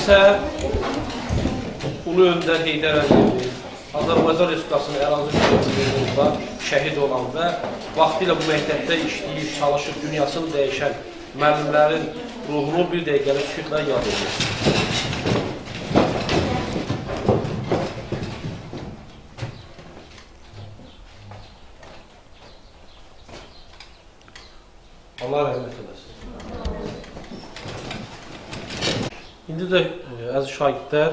isə Ulu Öndər Heydər Əliyev, Azərbaycan Respublikasının ərazi mühafizəsində şəhid olan və vaxtilə bu məktəbdə işləyib, çalışıb, dünyasını dəyişən müəllimlərin ruhunu bir dəqiqəlik sükutla yad edir. Allah rəhmət eləsin. İndi də əziz şagirdlər,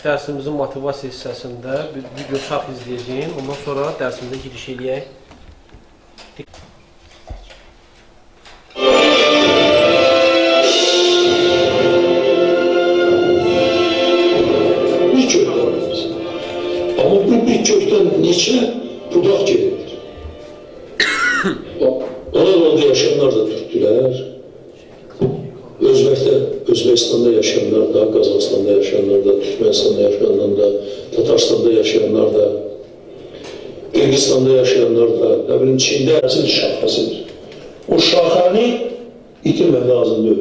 dərsimizin motivasiya hissəsində bir video çarx izləyəcəyim. Ondan sonra dərsimizə giriş eləyək. Bir kökdən var. Amma bu bir kökdən neçə budaq gelir. Oralarda yaşayanlar da Türkdülər. Özbekistanda yaşayanlar da, Qazaxıstanda yaşayanlar da, Türkmenistan'da yaşayanlar da, Tatarstanda yaşayanlar da, Kırgızistan'da yaşayanlar da, ne bileyim Çin'de şahəsidir. O şahəni itirmək lazımdır.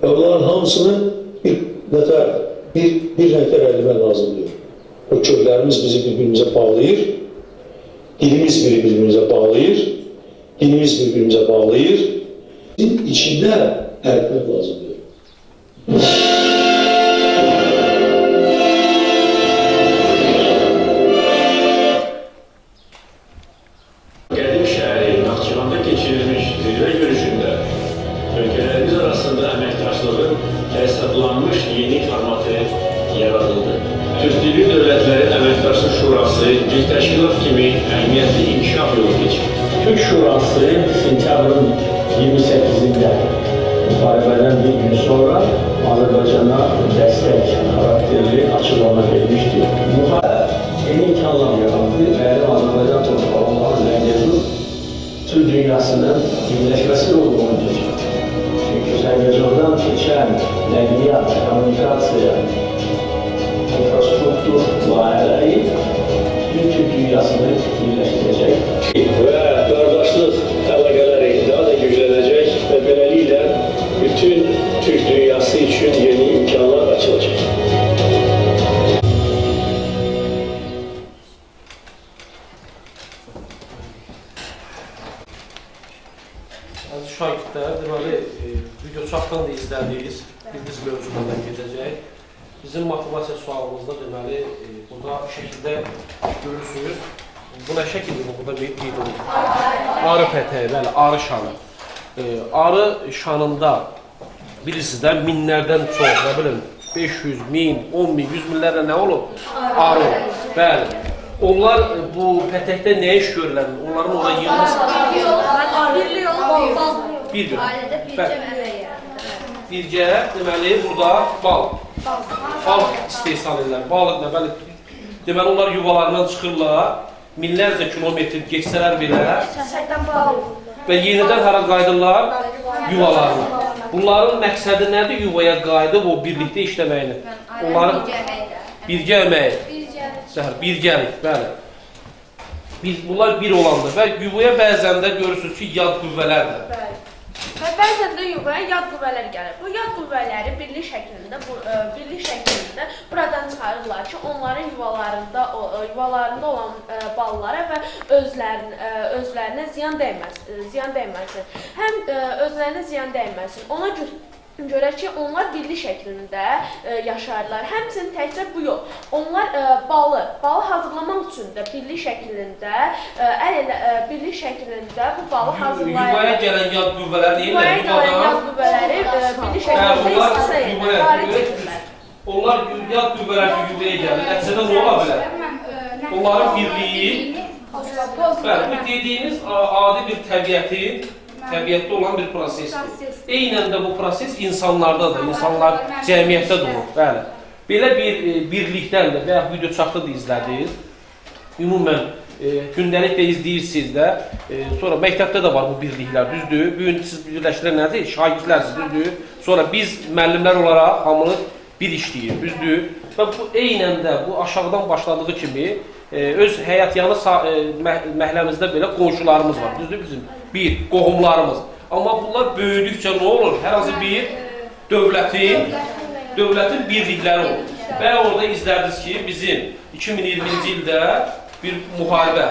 Və bunların hamısını bir rənglər əlmək lazımdır. O köklərimiz bizi bir-birimizə bağlayır, dilimiz bir-birimizə bağlayır, dinimiz bir-birimizə bağlayır. İçində ərkmək lazımdır. Qədim şəhəri Naxçıvanda keçirilmiş zirvə görüşündə ölkələrimiz arasında əməkdaşlığın hesablanmış yeni formatı yaradıldı. Türk Dili Dövlətləri Əməkdaşlıq Şurası bir təşkilat kimi əhəmiyyətli inkişaf yolu keçir. Türk Şurası sentyabrın 28'inde müharibədən bir gün sonra Azərbaycana dəstək xarakterli açıqlama vermişdir. Yeni imkanlar yaratdı və Azərbaycan torpaqlarının Zəngəzur Türk dünyasının birləşməsi olduğunu geçirdi. Çünki Zəngəzurdan keçən nəqliyyat, kommunikasiya, infrastruktur layihələri bütün Türk dünyasını birləşdirəcək. Və qardaşlıq əlaqələri daha da güclənəcək və beləliklə bütün Türk dünyası üçün yeni imkanlar açılacaq. Əziz şagirdlər, deməli, video çarxdan da izlədiyiniz bildiz mövzulardan gedəcək. Bizim motivasiya sualımızda deməli, burada şəkildə görürsünüz. Bu nə şəkildir bu? Burada qeyd olunur. Arı pətəyi, bəli, arı şanı. Arı şanında bilirsiniz də minlərdən çox, nə bilim, 500, 1000, 10 bin, 100 minlərlə nə olur? Arı olur. Bəli. Onlar bu pətəkdə nə iş görürlər? Onların orada yığılması... Birlik olub, bal. Bir gün. Ailədə bircə əməyə. Bircə, deməli, burada bal. Bal istehsal edirlər. Balıq nə, bəli. Deməli, onlar yuvalarından çıxırlar. Minlərcə kilometr geçsələr belə və yenidən hara qayıdırlar? Yuvalarına. Bunların məqsədi nədir? Yuvaya qayıdıb o birlikdə işləməyini. Onların birgə əməyi. Birgəlik, bəli. Bunlar bir olandır və yuvaya bəzən də görürsünüz ki, yad qüvvələrdir. Və bəzən də yuvaya yad qüvvələr gəlir. Bu yad qüvvələri birlik şəklində buradan çıxarırlar ki, onların yuvalarında olan ballara və özlərinə ziyan dəyməsin. Həm özlərinə ziyan dəyməsin. Ona görə ki, onlar birlik şəklində yaşarlar. Həmçinin təkcə bu yox. Onlar balı hazırlamaq üçün də birlik şəklində bu balı hazırlayırlar. Yuvaya gələn yad qüvvələr deyirlər. Yuvaya gələn yad qüvvələri birlik şəklində istisna edirlər. Onlar yad qüvvələr yuvaya gəlir. Nəticədə nə ola bilər? Onların birliyi, bu dediyiniz adi bir təbiətdə olan bir prosesdir. Eynən də bu proses insanlarda da, insanlar cəmiyyətdə də olur. Bəli. Belə bir birlikdən də və ya video çarxda da izlədiniz. Ümumən gündəlik də izləyirsiniz də. Sonra məktəbdə də var bu birliklər, düzdür. Bugün siz birləşdirən nədir? Şagirdlərsiniz, düzdür. Sonra biz müəllimlər olaraq hamını bir işləyir, düzdür. Və bu eynən də bu aşağıdan başladığı kimi öz həyatyanı məhəlləmizdə belə qonşularımız var, düzdür bizim? Bir, qohumlarımız. Amma bunlar böyüdükcə nə olur? Hər hansı bir dövlətin dövlətin birlikləri olur. Və orada izlərdiniz ki, bizim 2020-ci ildə bir müharibə,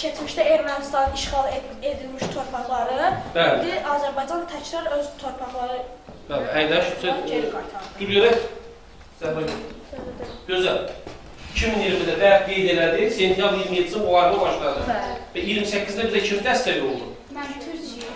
Keçmişdə Ermənistan işğal edilmiş torpaqları, indi Azərbaycan təkrar öz torpaqları əyləş, geri qaytardı. dur görək, gözəl. 2020-də bəyan qeyd elədik, sentyabr 27-ci müharibə başladı və 28-də bizə kim dəstək oldu? Mən Türkiyə.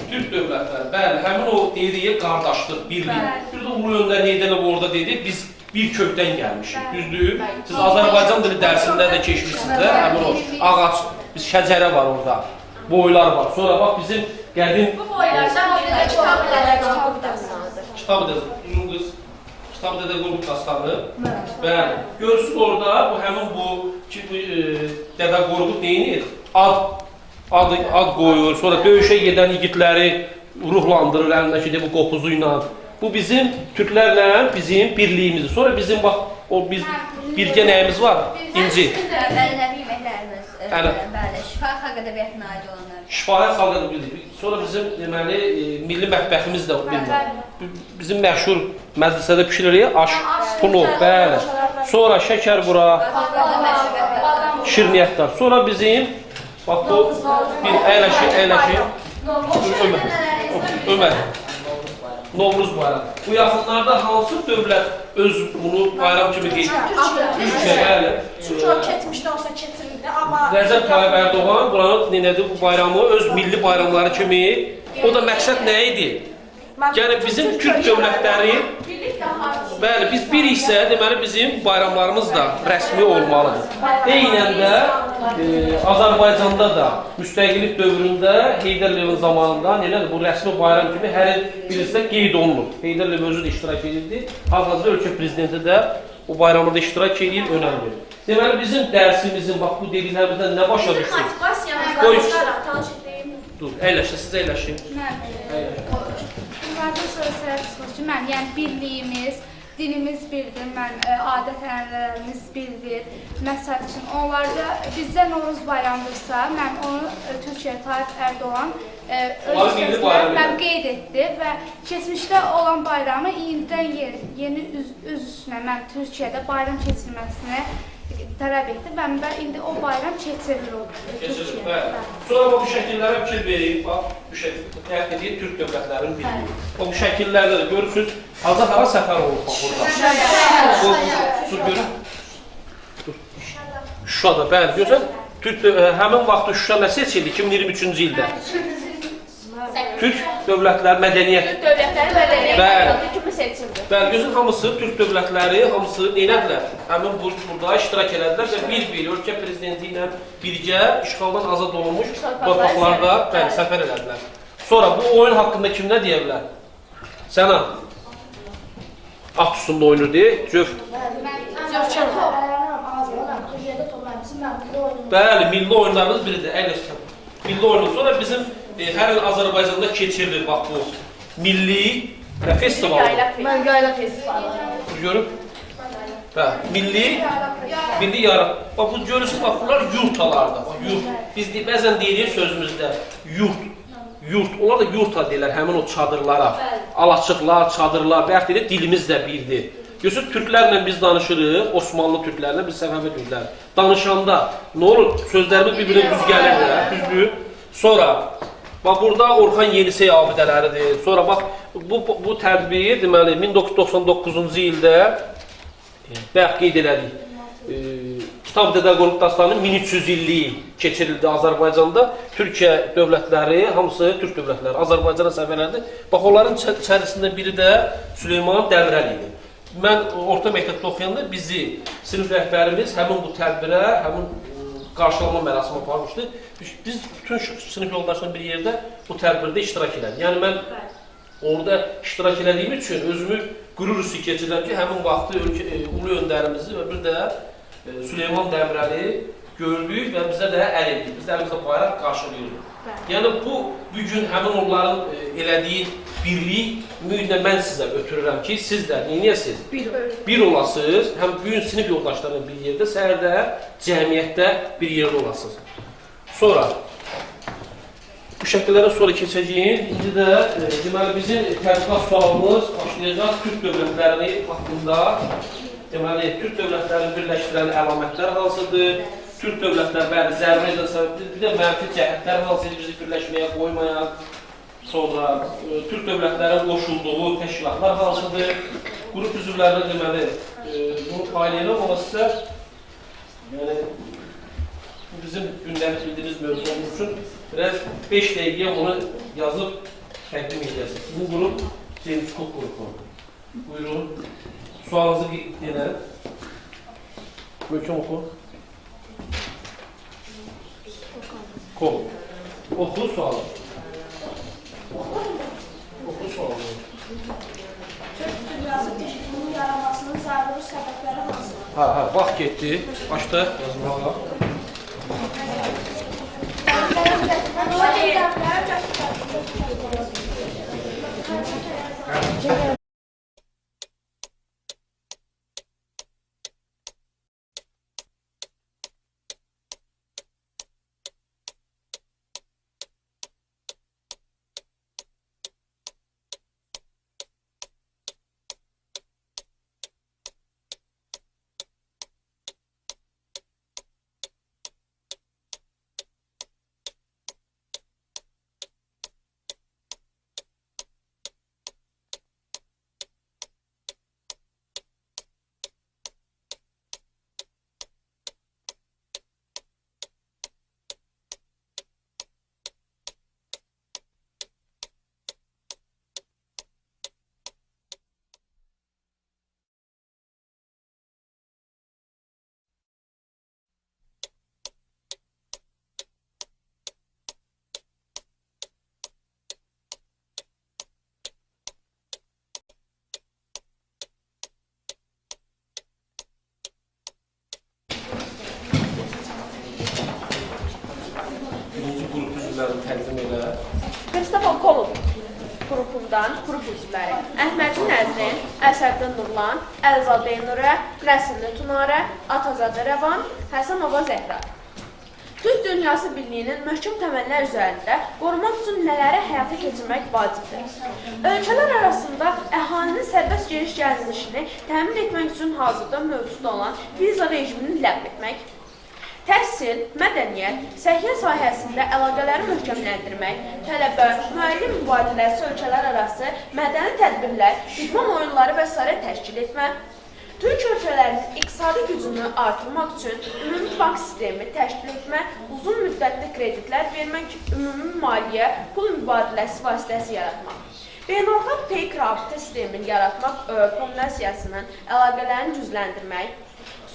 Türk dövlətləri, bəli, həmin o dediyi qardaşlıq, birlik. Bir də Ulu Öndər Heydər Əliyev orada dedi, biz bir kökdən gəlmişik, düzdür? Siz Azərbaycan dili dərsində də keçmişsiniz də, həmin o ağac, biz şəcərə var orada, boylar var. Sonra bax bizim qədim... Bu boylardan biri də Kitab Dədə qız, Kitab Dədə Qorqud dastanı. Bəli, görürsünüz orada, bu həmin bu Dədə Qorqud neyini edir? Ad qoyur, sonra döyüşə gedən igidləri ruhlandırır əlindəki bu qopuzu ilə. Bu bizim Türklərlə bizim birliyimizdir. Sonra bizim bax o biz birgə nəyimiz var? İnci. Ənənəvi yeməklərimiz, bəli, şifahi xalq ədəbiyyatına aid olanlar. Şifahi xalq ədəbiyyatı. Sonra bizim deməli milli mətbəximiz də bilmir. Bizim məşhur məclisədə bişiririk aş, pulu, bəli. Sonra şəkər bura, şirniyyatlar. Sonra bizim bax bu bir əyləşir. Ömər. Novruz bayramı. Bu yaxınlarda hansı dövlət öz bunu bayram kimi qeyd edir? Türkiyə. Çünki o keçmişdə olsa keçirildi, amma... Rəcəb Tayyip Ərdoğan buranı nədir bu bayramı öz milli bayramları kimi, o da məqsəd nə idi? Yəni bizim Türk dövlətləri, bəli, biz bir isə deməli bizim bayramlarımız da rəsmi olmalıdır. Eynən də Azərbaycanda da müstəqillik dövründə Heydər Əliyevin zamanında nədir bu rəsmi bayram kimi hər il birinizdə qeyd olunur. Heydər Əliyev özü də iştirak edirdi. Hal-hazırda ölkə prezidenti də o bayramda iştirak edir, önəm verir. Deməli bizim dərsimizin bax bu dediklərimizdən nə başa düşsün? Dur, əyləşin, siz əyləşin. Bunlarda söz ki, yəni birliyimiz, dilimiz birdir, adət-ənənələrimiz birdir. Məsəl üçün, onlarda bizdə Novruz bayramdırsa, mən onu Türkiyə Tayyip Ərdoğan öz sözlə qeyd etdi və keçmişdə olan bayramı indidən yeni üz üstünə mən Türkiyədə bayram keçirməsini tələb etdi və indi o bayram keçirilir Türkiyədə. Sonra bu şəkillərə fikir verib, bax, bu şəkildə təqdim edir Türk dövlətlərinin birliyi. Bu şəkillərdə də görürsünüz, hara səfər olub bax burada. Su görün. Şuşada, bəli, görürsən, həmin vaxtda Şuşa nə seçildi 2023-cü ildə? Türk dövlətləri mədəniyyət. Türk dövlətləri mədəniyyət kimi seçildi. Bəli, gözün hamısı Türk dövlətləri, hamısı neylədilər? Həmin burada iştirak elədilər və bir ölkə prezidenti ilə birgə işğaldan azad olunmuş torpaqlarda səfər elədilər. Sonra bu oyun haqqında kim nə deyə bilər? Sənə at üstündə oynur deyə, Cöf. Bəli, milli oyunlarımız biridir, əyləşkən. Milli oyunlar. Sonra bizim hər il Azərbaycanda keçirilir, bax bu, milli festival. Yayla festivalı. Görüb? Milli yarım. Bax, bu görürsünüz, bax, bunlar yurtalarda. Biz bəzən deyirik sözümüzdə, yurt. Onlar da yurta deyirlər, həmin o çadırlara. Alaçıqlar, çadırlar, bəyək deyir, dilimiz də birdir. Görürsünüz, türklərlə biz danışırıq, Osmanlı türklərlə, biz Səfəvi türklər. Danışanda, nə olur, sözlərimiz bir-birinə düz gəlir, düzdür. Sonra, bax, burada Orxan Yenisey abidələridir. Sonra, bax, bu tədbir, deməli, 1999-cu ildə bəyək qeyd elədik. Kitab Dədə Qorqud dastanının 1300 illiyi keçirildi Azərbaycanda. Türkiyə dövlətləri, hamısı Türk dövlətləri, Azərbaycana səfərlərdir. Bax, onların içərisində biri də Süleyman Dəmirəli idi. Mən orta məktəbdə oxuyanda bizi, sinif rəhbərimiz həmin bu tədbirə, həmin qarşılama mərasimi aparmışdı. Biz bütün sinif yoldaşlarla bir yerdə bu tədbirdə iştirak elədik. Yəni, mən orada iştirak elədiyim üçün özümü qürur hissi keçirəm ki, həmin vaxtı ulu öndərimizi və bir də Süleyman Dəmirəli gördük və bizə də əl etdik. Biz əlimizdə bayraq qarşılayırıq. Yəni, bu gün həmin onların elədiyi birlik mühitlə mən sizə ötürürəm ki, siz də neyniyəsiniz? Bir olasınız, həm bugün sinif yoldaşlarına bir yerdə, səhərdə, cəmiyyətdə bir yerdə olasınız. Sonra, bu şəkillərə sonra keçəcəyim. İndi də deməli bizim tədqiqat sualımız başlayacaq Türk dövlətlərini haqqında. Deməli, Türk dövlətlərini birləşdirən əlamətlər hansıdır? Türk dövlətlər bəli zərbə edən səbəbdir. Bir də mənfi cəhətlər hansıdır bizi birləşməyə qoymayan. Sonra Türk dövlətlərin qoşulduğu təşkilatlar hansıdır? Qrup üzvlərinə deməli bunu paylayalım, amma sizə yəni bizim gündəlik bildiyiniz mövzumuz üçün biraz 5 dəqiqəyə bunu yazıb təqdim edəcəksiniz. Sizin qrup James Cook qrupu. Buyurun. Sualınızı yenə. Möhkəm oxu. Kol. Oxu sualı. Oxu sualı. Türk dünyası keşfinin yaranmasının zaruri səbəbləri hansıdır? Ha, vaxt getdi. Başda yazmağa. Təqdim elə. Kristofer Kolumb qrupundan qrup üzvləri Əhmədin Nəzrin, Əsəddin Nurlan, Əlzadə Nurə, Nəsimli Tunarə, Atazadə Rəvan, Həsənova Zəhra. Türk dünyası birliyinin möhkəm təməllər üzərində qorumaq üçün nələri həyata keçirmək vacibdir? Ölkələr arasında əhalinin sərbəst geniş gəzinişini təmin etmək üçün hazırda mövcud olan viza rejimini ləğv etmək, təhsil, mədəniyyət, səhiyyə sahəsində əlaqələri möhkəmləndirmək, tələbə, müəllim mübadiləsi ölkələr arası mədəni tədbirlər, idman oyunları və s. təşkil etmək, Türk ölkələrinin iqtisadi gücünü artırmaq üçün ümumi bank sistemi təşkil etmək, uzun müddətli kreditlər vermək, ümumi maliyyə, pul mübadiləsi vasitəsi yaratmaq. Beynəlxalq peyk rabitə sistemini yaratmaq kombinasiyasının əlaqələrini gücləndirmək,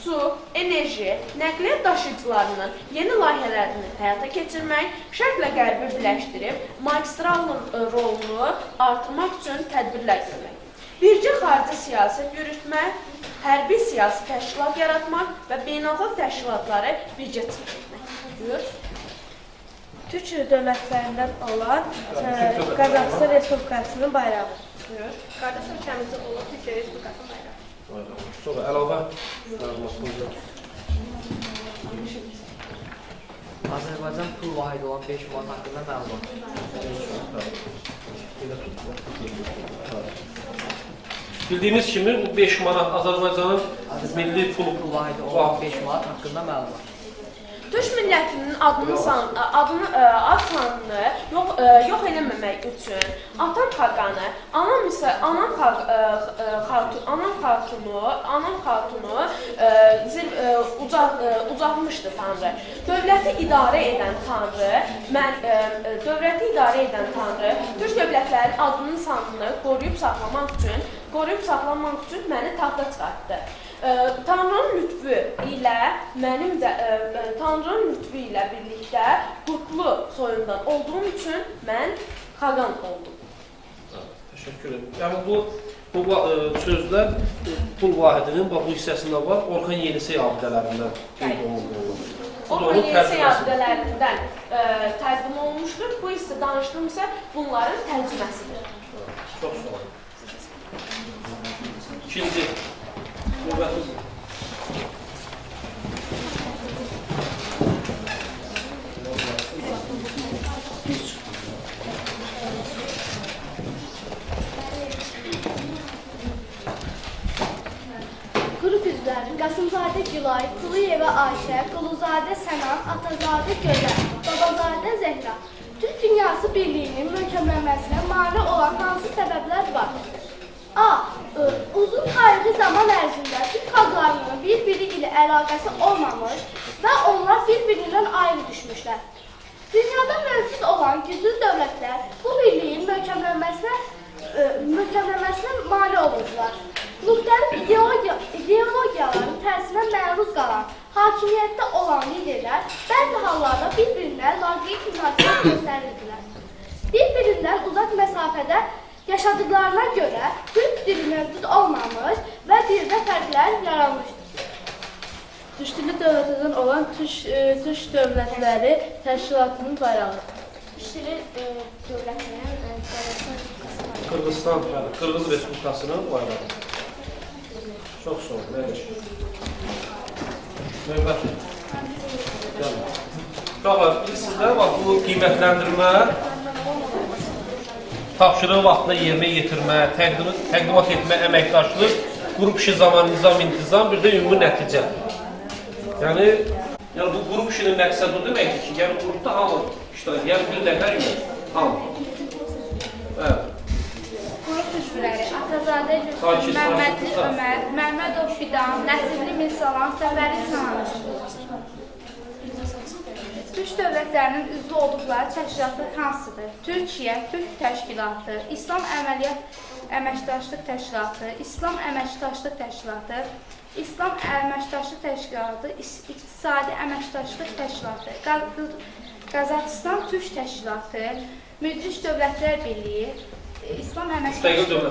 su, enerji, nəqliyyat daşıyıcılarının yeni layihələrini həyata keçirmək, şərqlə qərbi birləşdirib, magistralın rolunu artırmaq üçün tədbirlər görmək. Bircə xarici siyasət yürütmək, hərbi siyasi təşkilat yaratmaq və beynəlxalq təşkilatları bircə etmək. Buyur. Türk dövlətlərindən olan Qazaxıstan Respublikasının bayrağı. Buyur. Qardaş ölkəmizdə olan Türkiyə Respublikasının bayrağı. Sonra əlavə Azərbaycan pul vahidi olan 5 manat haqqında məlumat. Bildiyimiz kimi bu 5 manat Azərbaycanın milli pul vahidi olan 5 manat haqqında məlumat. Türk millətinin ad sanını yox eləməmək üçün Atam Xaqanı, Anam Xatunu ucalmışdı Tanrı. Dövləti idarə edən Tanrı, Türk dövlətlərinin adının sanını qoruyub saxlamaq üçün məni taxta çıxartdı. Tanrının lütfü ilə birlikdə qurtlu soyundan olduğum üçün mən Xaqan oldum. Təşəkkür ederim. Yəni bu sözlər pul vahidinin bu hissəsində var, Orxan Yenisey abidələrindən qeyd olunur. Orxan Yenisey abidələrindən tərcümə olunmuşdur. Bu hissə danışdığım isə bunların tərcüməsidir. Çox sağ olun. İkinci. Qasımzadə Gülay, Quluyeva Ayşə, Quluzadə Sənan, Atazadə Gözəl, Babazadə Zəhra. Türk dünyası birliyinin möhkəmlənməsinə mane olan hansı səbəblər var? A. Uzun tarixi zaman ərzində Türk xalqlarının bir-biri ilə əlaqəsi olmamış və onlar bir-birindən ayrı düşmüşlər. Dünyada mövcud olan güclü dövlətlər bu birliyin möhkəmlənməsinə mane olurdular. Müxtəlif ideologiyaların təsirinə məruz qalan, hakimiyyətdə olan liderlər bəzi hallarda bir-birinə laqeyd münasibət göstərirdilər. Bir-birindən uzaq məsafədə yaşadıklarına görə Türk dili mövcud olmamış və dildə fərqlər yaranmışdır. Türk dövlətindən olan Türk dövlətləri təşkilatının bayrağı. Türk dövlətlərinin Qırğızstan, Qırğız Respublikasının bayrağı. Çox sağ olun. Növbət. Uşaqlar, bilirsiniz, bu qiymətləndirmə tapşırığı vaxtında yerinə yetirmə, təqdimat etmə, əməkdaşlıq, qrup işi zaman, nizam, intizam, bir də ümumi nəticə. Yəni bu qrup işinin məqsədi o deməkdir ki, yəni qrupda hamı iştirak, yəni bir nəfər yox, hamı. Qrup üzvləri Atazadə Gülsün, Məmmədli Ömər, Məmmədov Fidan, Nəsibli Mirsalan, Səfəri Sanır. Türk dövlətlərinin üzvü olduqları təşkilatlar hansıdır? Türkiyə, Türk Təşkilatı, İslam Əməliyyat Əməkdaşlıq Təşkilatı, İslam Əməkdaşlıq Təşkilatı, İslam Əməkdaşlıq Təşkilatı, İqtisadi Əməkdaşlıq Təşkilatı, Qazaxıstan Türk Təşkilatı, Müdrik Dövlətlər Birliyi, İslam Əməkdaşlıq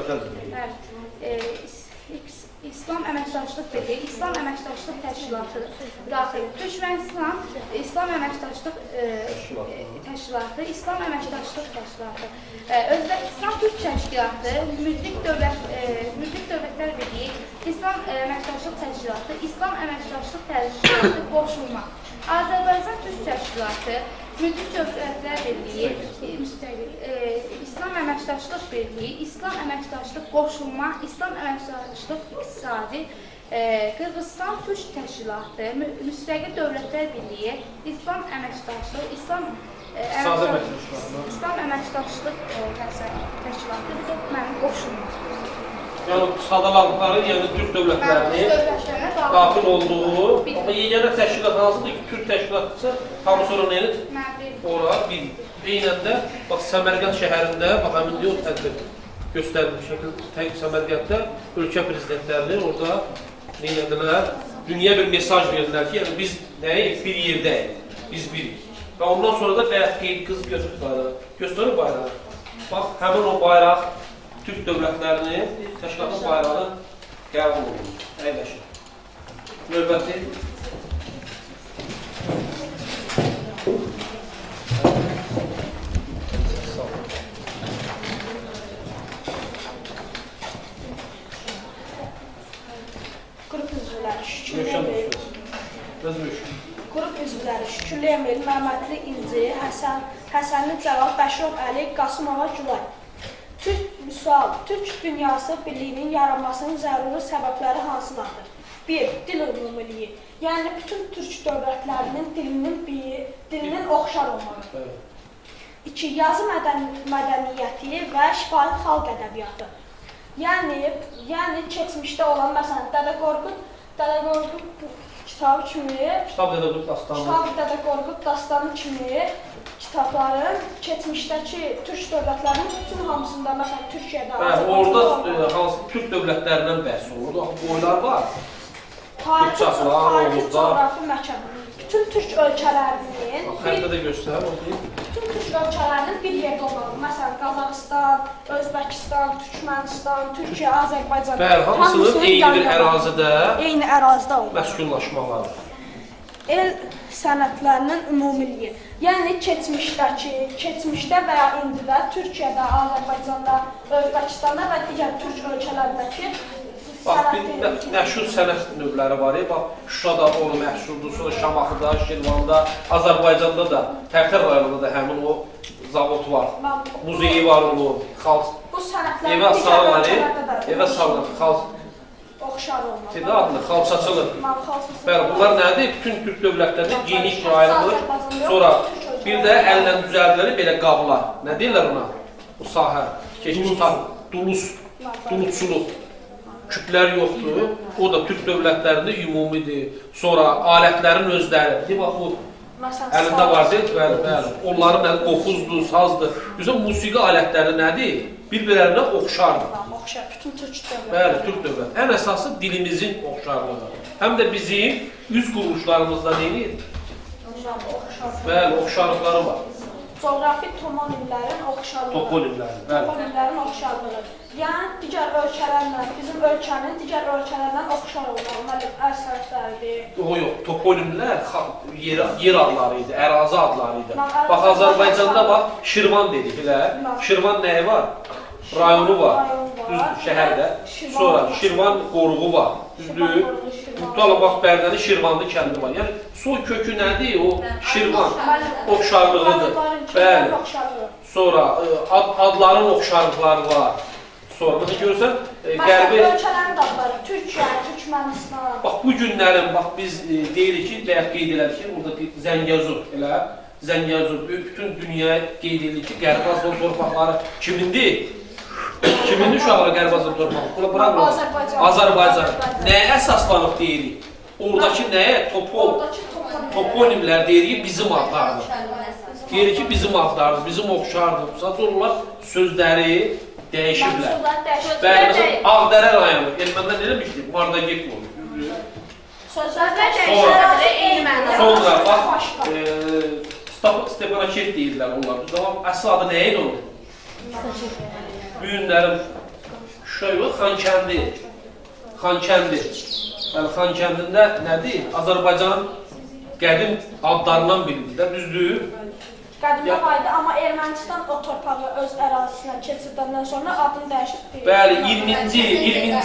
İslam Əməkdaşlıq Birliyi, İslam Əməkdaşlıq Təşkilatı, Türkmənistan İslam Əməkdaşlıq Təşkilatı, İslam Əməkdaşlıq Təşkilatı, Özbəkistan Türk Təşkilatı, Müdrik Dövlətlər Birliyi, İslam Əməkdaşlıq Təşkilatı, İslam Əməkdaşlıq Təşkilatı qoşulma, Azərbaycan Türk Təşkilatı, Müdrik Dövlətlər Birliyi, İslam Əməkdaşlıq Birliyi, İslam Əməkdaşlıq Qoşulma, İslam Əməkdaşlıq İqtisadi, Qırğızstan Türk Təşkilatı, Müstəqil Dövlətlər Birliyi, İslam Əməkdaşlıq, İslam Əməkdaşlıq Təşkilatı, bir də mənim qoşulma. Yəni sadalanıqları, yəni Türk dövlətlərinin daxil olduğu, amma yeganə təşkilat hansıdır ki, Türk təşkilatıdırsa, hamı sonra nə edir? Ora bir. Eynən də, bax, Səmərqənd şəhərində, bax, həmin deyə o tədbir göstərilmiş şəkildə, Səmərqənddə ölkə prezidentlərinin orada neylədilər, dünya bir mesaj verdilər ki, yəni biz nəyik? Bir yerdəyik, biz birik. Və ondan sonra da bəyət qeyd qız göstərir bayrağı. Bax, həmin o bayraq Türk dövlətlərinin təşkilatın bayrağı qəbul olunur. Əyləşin. Növbəti. Qrup üzvləri Şükürlü Emil, Məmmədli İnci, Həsənli Cəlal, Bəşirov Əli, Qasımova Gülay. Sual. Türk dünyası birliyinin yaranmasının zəruri səbəbləri hansılardır? 1. Dil ümumiliyi. Yəni, bütün türk dövlətlərinin dilinin oxşar olmalı. 2. Yazı mədəniyyəti və şifahi xalq ədəbiyyatı. Yəni, keçmişdə olan, məsələn, Dədə Qorqud kitabı kimi, Kitab Dədə Qorqud dastanı kimi kitabların keçmişdəki türk dövlətlərinin bütün hamısında, məsələn, Türkiyədə... Orada hansı türk dövlətlərindən bəhs olurdu, boylar var. Tarixi, coğrafi məkan. Bütün türk ölkələrinin... Xəritə də göstər, bütün türk ölkələrinin bir yerdə olmalı. Məsələn, Qazaxıstan, Özbəkistan, Türkmənistan, Türkiyə, Azərbaycan... Hamısının eyni bir ərazidə olur. Məskunlaşmaları. El sənətlərinin ümumiliyi. Yəni, keçmişdə və ya indidə Türkiyədə, Azərbaycanda, Özbəkistanda və digər türk ölkələrindəki bax, məşhur sənət növləri var. Bax, Şuşada onu məşhurdur, sonra Şamaxıda, Şirvanda, Azərbaycanda da, Tərtər rayonunda da həmin o zavod var. Muzeyi var onun. Bu sənətlərin digər ölkələrdə də. Oxşar olmaq. Dedi adlı xalçaçılıq. Xalçaçılıq. Bəli, bunlar nədir? Bütün türk dövlətlərində geniş yayılır. Sonra bir də əllə düzəldilir belə qablar. Nə deyirlər ona? Bu sahə, keçmiş duluzçuluq. Küplər yoxdur. O da türk dövlətlərində ümumidir. Sonra alətlərin özləri. Bax bu əlində var deyil, bəli. Onların əli qopuzdur, sazdır. Gözəl musiqi alətləri nədir? Bir-birlərinə oxşardır. Oxşar, bütün türk dövlətləri. Bəli, türk dövlət. Ən əsası dilimizin oxşarlığı. Həm də bizim üz quruluşlarımızda neyir? Bəli, oxşarlıqları var. Coğrafi toponimlərin oxşarlığı. Toponimlərin oxşarlığı. Yəni, digər ölkələrlə, bizim ölkənin digər ölkələrdən oxşar olmalı. Əsaslardır. Yox, toponimlər yer adları idi, ərazi adları idi. Bax, Azərbaycanda bax, Şirvan dedik, elə. Şirvan nəyi var? Rayonu var, düzdür, şəhərdə. Sonra Şirvan qoruğu var, düzdür. Mutlaka bax, Bərdənin Şirvanlı kəndi var. Yəni, soy kökü nədir? O Şirvan oxşarlığıdır. Bəli. Sonra adların oxşarlıqları var. Sonra bunu görürsən, qərbi... Ölkələrin adları, Türkiyə, Türkmənistan. Bax, bu günlərin, bax, biz deyirik ki, və ya qeyd elədik ki, burada Zəngəzur, elə, Zəngəzur, bütün dünyaya qeyd edilir ki, Qərbi Azərbaycan torpaqları kimindir? Kimindir uşaqları Qərbi Azərbaycan torpaqları? Azərbaycan. Nəyə əsaslanıb deyirik? Oradakı nəyə? Toponimlər deyirik, bizim adlardır. Deyirik ki, bizim adlardır, bizim oxşardır. Sadəcə onlar sözləri dəyişiblər. Bəli, məsələn, Ağdərə rayonu, ermənilər nə demişdir? Mardagek olur. Sözlərdə dəyişiblər. Sonra, bax, Stepanakert deyirlər onlar. Əsl adı nə idi onun? Bu günlərin Şuşa yox, Xankəndi. Xankəndi. Yəni, Xankəndində nədir? Azərbaycanın qədim adlarından biridir də, düzdür? Qədimdə var idi, amma Ermənistan o torpağı öz ərazisinə keçirdəndən sonra adını dəyişib. Bəli, 20-ci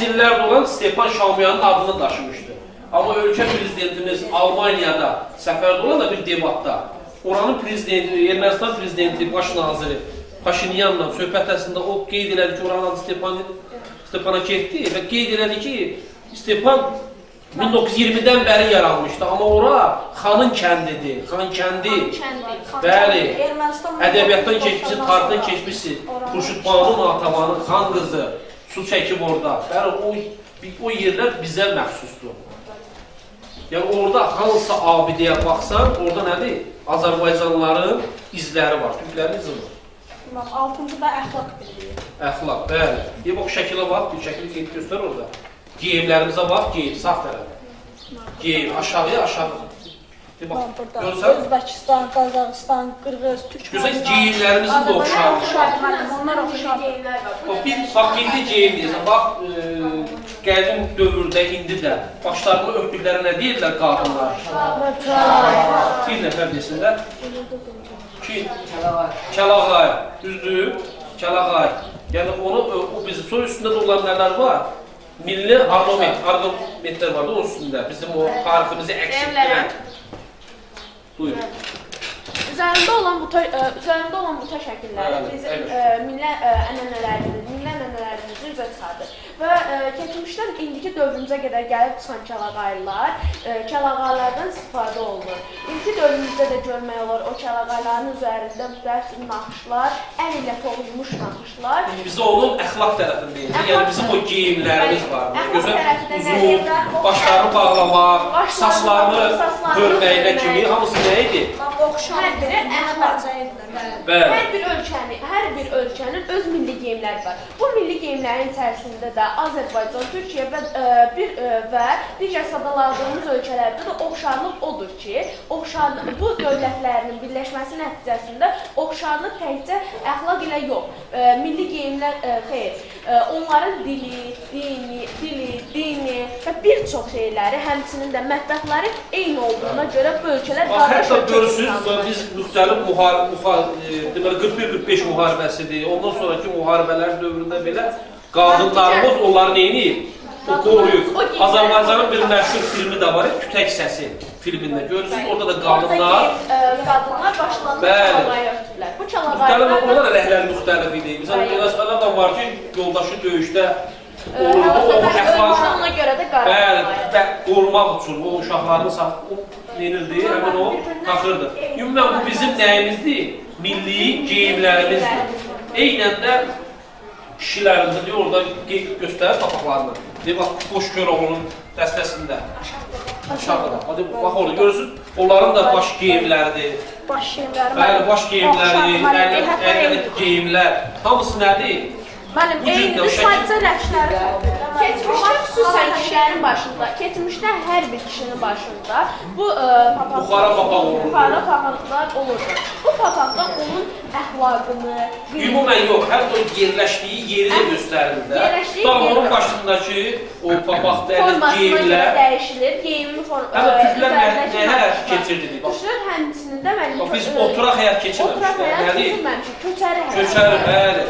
illərdə olan Stepan Şamiyanın adını daşımışdı. Amma ölkə prezidentimiz Almaniyada səfərdə olan da bir debatda oranın prezidenti, Ermənistan prezidenti, baş naziri Paşinyanla söhbətəsində o qeyd elədi ki, oranın adı Stepanakert və qeyd elədi ki, Stepan 1920-dən bəri yaranmışdı, amma ora xanın kəndidir, xankəndi. Bəli, ədəbiyyatdan keçmişsi, tarixdən keçmişsi, Xurşudbanu Natavanın xan qızı su çəkib orada. Bəli, o yerlər bizə məxsusdur. Yəni, orada hansısa abidəyə baxsan, orada nədir? Azərbaycanlıların izləri var, türklərin izi var. Altıncıda əxlaq bilirik. Əxlaq, bəli. Bax, şəkilə bax, bir şəkili qeyd göstər orada. Geyimlərimizə bax, geyim, sağ tərəfə. Geyim, aşağıya, aşağı. Burada Özbəkistan, Qazaxıstan, Qırğız, Türkmənistan. Görsən, geyimlərimizin də oxşardır. Onlar oxşardır. Bax, indi geyim deyirsən, bax, qədim dövrdə, indi də başlarını örtdükləri nə deyirlər qadınlar? Bir nəfər desinlər. Kəlağay, düzdür? Kəlağay. Yəni, o bizim soy üstündə də olan nələr var? Milli argometlər var da onun üstündə, bizim o tariximizi əks etdirən. Buyurun. Üzərində olan bu ta şəkilləri bizim milli ənənələrimizi üzə çıxardır. Və keçmişdən indiki dövrümüzə qədər gəlib çıxan kəlağaylar, kəlağaylardan istifadə olunur. İndiki dövrümüzdə də görmək olur o kəlağayların üzərində müxtəlif naxışlar, əl ilə toxunmuş naxışlar. Bizdə onun əxlaq tərəfindəyik. Yəni bizim o geyimlərimiz var. Gözəl uzun, başlarını bağlamaq, saçlarını bölməyinə kimi, hamısı nə idi? Hər bir ölkənin öz milli geyimləri var. Bu milli geyimlərin içərisində də Azərbaycan, Türkiyə və digər sadaladığımız ölkələrdə də oxşarlıq odur ki, bu dövlətlərinin birləşməsi nəticəsində oxşarlıq təkcə əxlaq ilə yox, milli geyimlər, onların dili və bir çox şeyləri, həmçinin də mətbəxləri eyni olduğuna görə bu ölkələr qardaş ölkə. Görürsünüz, biz müxtəlif 41-45 müharibəsidir, ondan sonraki müharibələr dövründə belə qadınlarımız onları neyini qoruyur. Azərbaycanın bir məşhur filmi də var, Tütək Səsi filmində. Görürsünüz, orada da qadınlar başlarında çalağaya örtürlər. Bu çalağaylar... Onlar ələkləri müxtəlif idi. Məsələn, biraz adam var ki, yoldaşı döyüşdə Ona görə də qara. Bəli, qorumaq üçün o uşaqların verildi, həmin o taxırdı. Ümumən bu bizim nəyimizdir? Milli geyimlərimizdir. Eynən də kişilərində deyir, orada göstərir papaqlarını. Deyir, bax, boş Köroğlu'nun dəstəsində. Aşağıda. Bax orada görürsünüz, onların da baş geyimləridir. Baş geyimləri. Bəli, baş geyimləri, əllərdəki geyimlər. Hamısı nədir? Mənim eynidir, sadəcə rəqsləri. Keçmişdə xüsusən kişilərin başında, keçmişdə hər bir kişinin başında bu buxara papaq olurdu. Buxara papaqlar olurdu. Bu papaqlar onun əxlaqını, ümumən yox, hətta o yerləşdiyi yeri də göstərirdi. Tutalım onun başındakı o papaqlar, geyimlər dəyişilir, geyimin hətta tüklər nəyə keçirdi? Tüklər həmçinin də mənim biz oturaq həyat keçirməmişdik. Oturaq həyat keçirməmişdik, köçəri həyat. Köçəri, bəli.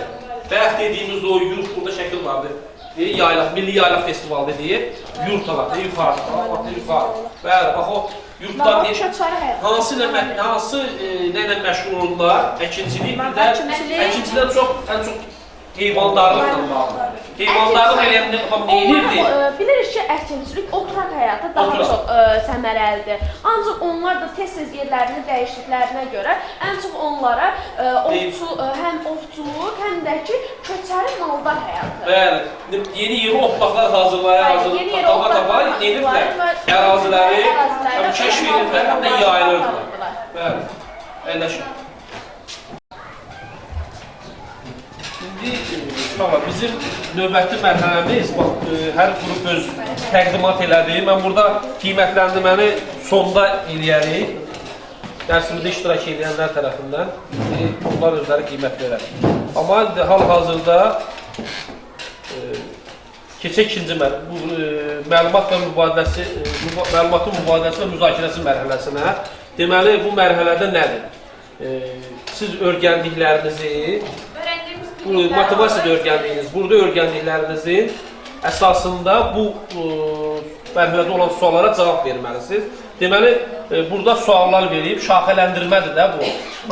Bayaq dediyimiz o yurt, burada şəkil vardı. Yaylaq, Milli Yaylaq Festivalı dediyi yurt alanı, yuxarı. Bəli, bax o yurtlar hansı ilə məşğul olurlar? Əkinçilik, bir də əkinçidən ən çox heyvandarlıqla bağlı. Heyvandarlıq eləyəndə baxam neyirdi? Bilirik ki, əkinçilik oturaq həyata daha çox səmərəlidir. Ancaq onlar da tez-tez yerlərini dəyişdiklərinə görə ən çox onlara həm ovçuluq, həm də ki, köçəri maldar həyatı. Bəli, yeni otlaqlar hazırlayır, tapa neyirlər? Əraziləri kəşf edirlər, həm də yayılırdılar. Bəli, əyləşin. Bizim növbəti mərhələmiz, hər qrup öz təqdimat elədi. Mən burada qiymətləndirməni sonda eləyərik. Dərsimizdə iştirak edənlər tərəfindən. Onlar özləri qiymət verər. Amma hal-hazırda keçək ikinci məlumatın mübadiləsi və müzakirəsi mərhələsinə. Deməli, bu mərhələdə nədir? Siz öyrəndiklərinizi motivasiyada öyrəndiyiniz, burada öyrəndiklərinizin əsasında bu mərhələdə olan suallara cavab verməlisiniz. Deməli, burada suallar verib, şaxələndirmədir də bu.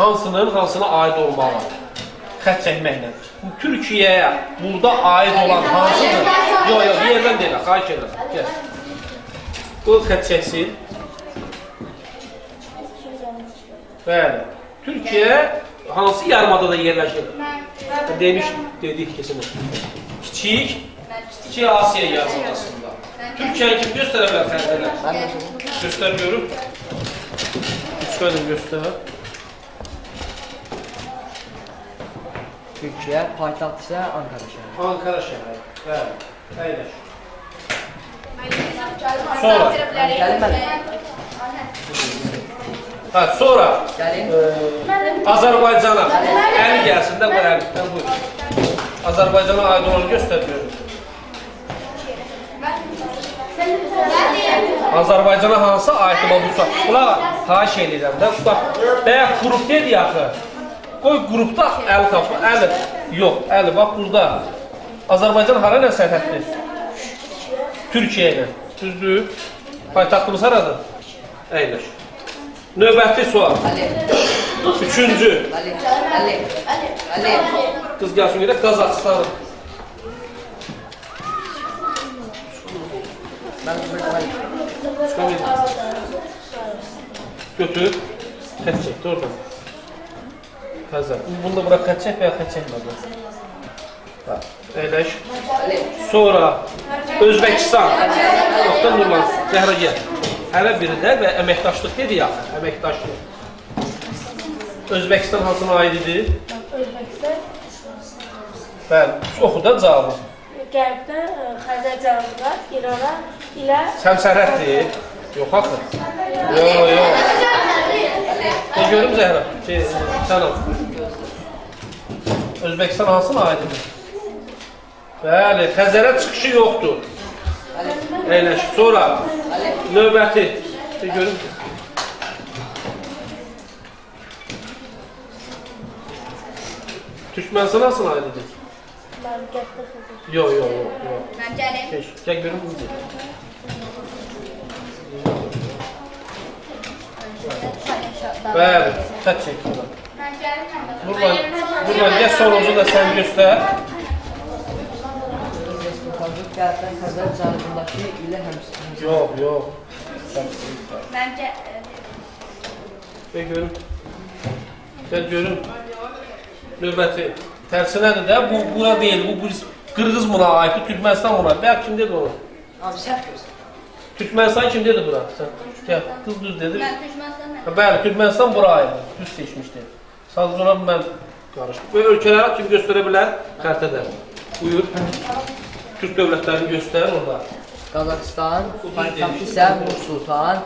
Hansına aid olmalı? Xət çəkməklə. Türkiyəyə burada aid olan hansıdır? Yox, yerdən deyil, xahiş edirəm. Bu xət çəksin. Bəli. Türkiyə hansı yarımadada yerləşir? Dedik kesin. Kiçik Asiya yarımadasında. Türkiye'nin kim göstərə bilər xəritələr? Göstər görüm. Üçgənim göstər. Türkiyə, paytaxt isə Ankara şəhəri. Ankara şəhəri. Bəli. Əyləş. Sonra Azərbaycana əli gəlsin də bu əli. Buyur. Azərbaycana aid olanı göstəriyorum. Azərbaycana hansı aid olan bu sual? Ula, xahiş edirəm də. Bəyək qrup dedi axı. Qoy qrupda əli tapı. Əli. Yox, əli. Bax burada. Azərbaycan hara ilə sərhəddir? Türkiyə ilə. Düzdür. Paytaxtımız haradır? Əyləş. Növbəti sual. Üçüncü. Qız gəlsin gedək Qazaxıstanı. Götür. Xət çəkdi oradan. Həzər. Bunu da bura xət çək və ya xət çəkmədi. Əyləş. Sonra Özbəkistan. Yoxdan Nurlan. Zəhra gəl. Hələ birilər və əməkdaşlıq dedi ya. Əməkdaşlıq. Özbəkistan hansına aid idi? Özbəkistan. Bəli. Oxu da cavabı. Qərbdən Xəzər cənubuna, İrana ilə... Sən sərhəddir. Yox axı. Yox. Görüm Zəhra. Sən al. Özbəkistan hansına aid idi? Bəli. Xəzərə çıxışı yoxdur. Əyləş. Sonra növbəti. Görüm ki. Türkmənistan hansına aid idi? Yox. Mən gəlim. Gəl görüm. Bəli, xət çək. Mən gəlim. Nurlan, gəl sonucu da sən göstər. Qərbdən Xəzər cənubundakı ilə həmsinin. Yox. Məncə Görün. Gəl görün. Növbəti. Tərsi nədir də? Bu bura deyil. Bu Qırğız buna aiddir, Türkmənistan buna. Bəlkə kim dedi onu? Abi səhv görürsən. Türkmənistan kim dedi bura? Sən gəl. Qız düz dedi. mən Türkmənistandan Bəli, Türkmənistan bura aiddir. Düz seçmişdi. Sadəcə ona mən qarışdım. Və ölkələrə kim göstərə bilər? Xəritədə. Buyur. Türk dövlətlərini göstərir orada. Qazaxıstan, paytaxtı isə Nur-Sultan,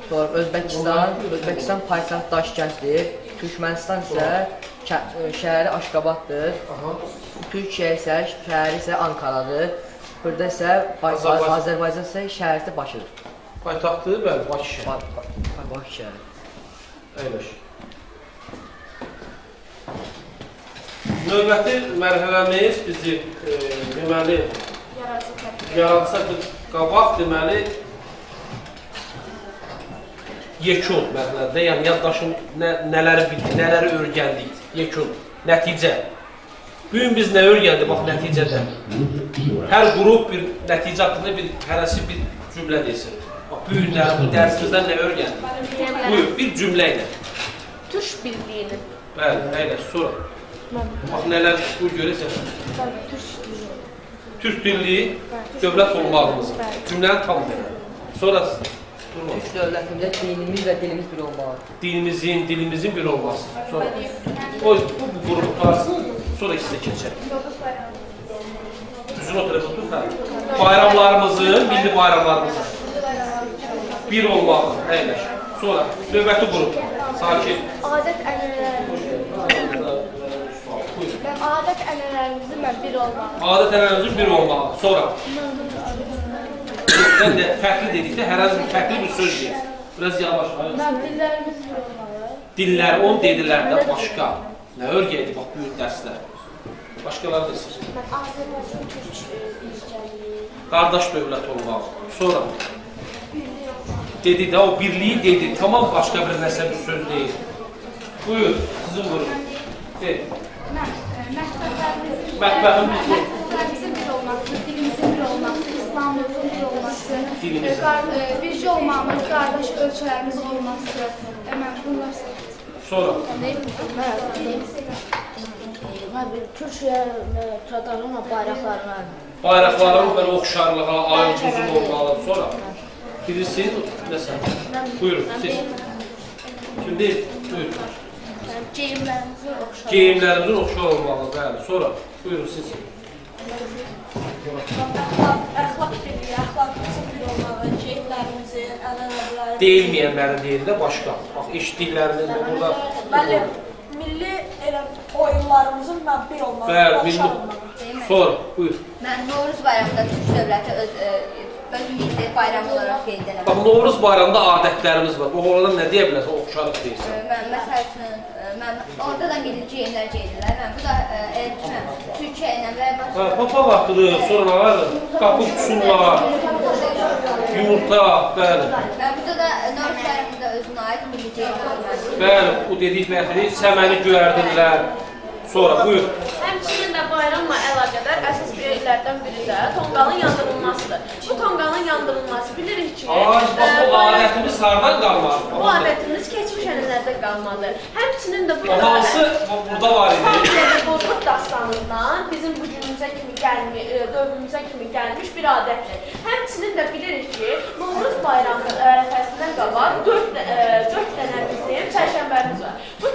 sonra Özbəkistan paytaxtı Daşkənddir, Türkmənistan isə şəhəri Aşqabaddır, Türkiyə isə şəhəri isə Ankaradır, burada isə Azərbaycan isə şəhəri isə Bakıdır. Paytaxtı, bəli, Bakı şəhəri. Bakı şəhəri. Əyləş. Növbəti mərhələmiz bizi deməli yaradsa qabaq deməli yekun mərhələdə, yəni yaddaşın nələri bildik, nələri öyrəndik, yekun, nəticə. Bugün biz nə öyrəndik, bax nəticədə. Hər qrup bir nəticə haqqında hərəsi bir cümlə desin. Bax, bugün bu dərsimizdən nə öyrəndik? Buyur, bir cümlə ilə. Türk birliyini. Bəli, əyləş, sonra. Bax, nələr buyur görəcək. Türk dilli dövlət olmağımızı. Cümləni tam verir. Sonrası. Türk dövlətimizdə dinimiz və dilimiz bir olmalıdır. Dilimizin bir olması. Sonra. Bu qrup qarsın, sonra ikisi də keçər. Düzün o tərəfə tut, hə. Bayramlarımızın, milli bayramlarımızın bir olmalı, əyləş. Sonra, növbəti qrup, sakin. Adət ənənələrimizin bir olmalı. Adət ənənələrimizin bir olmalı. Sonra. Mən də fərqli dedikdə hər hansı fərqli bir söz deyir. Biraz yavaş. Dillərimiz bir olmalı. Dillər, onu dedilər də başqa. Nə örgəydi, bax, böyük dərslər. Başqaları desin. Azərbaycan Türk birliyi. Qardaş dövlət olmalı. Sonra. Dedi də, o birliyi dedi. Tamam, başqa bir nəsə bir söz deyil. Buyur, sizin vurun. Deyil. Mətbəximizin bir olması, dilimizin bir olması, İslamımızın bir olması, bircə olmamız, qardaş ölkələrimiz olması, bunlar Sonra. Türkiyə tradisiyon bayraqlarına. Bayraqların belə oxşarlığa, ayın olmalı. Sonra. Birisi, nəsə? Buyurun, siz. Şimdi, buyurun. Geyimlərimizin oxşar olmalı, bəli. Sonra, buyurun siz. Əxlaq birliyi, əxlaqımızın bir olmalı, geyimlərimizin, ənənələrimiz. Deyilməyənlərin deyil də başqa. Bax, eşitdiklərinin burada... Bəli, milli oyunlarımızın bir olmalı, bəli, oxşar olmalı. Sonra, buyur. mən Novruz bayramında Türk dövləti öz milli bayramı olaraq qeyd edirəm. Bax, Novruz bayramında adətlərimiz var. Bax, oradan nə deyə bilərsən, oxşarlıq deyirsən. Məsəl üçün, orada da milli geyimlər gedirlər. Bu da Türkiyə ilə və Papa vaxtıdır, sonra nə var? Qapı kusunlar, yumurta, bəli. burada da Novruz bayramında özünə aid milli geyimlər var. Bəli, o dedikləri səməni göyərdirlər. Sonra, buyur. Həmçinin də bayramla əlaqədar əsas birliklərdən biri də tonqalın yandırılmasıdır. Bu tonqalın yandırılması bilirik ki, Bax, bu adətimiz hardan qalmalı? bu adətimiz keçmiş ənənələrdə qalmalıdır. Həmçinin də burada Hansı burada var idi? Qorqud dastanından bizim bu günümüzə kimi dövrümüzə kimi gəlmiş bir adətdir. Həmçinin də bilirik ki, Novruz bayramı ərəfəsindən qabaq 4 dənə bizim çərşənbəmiz var. Bu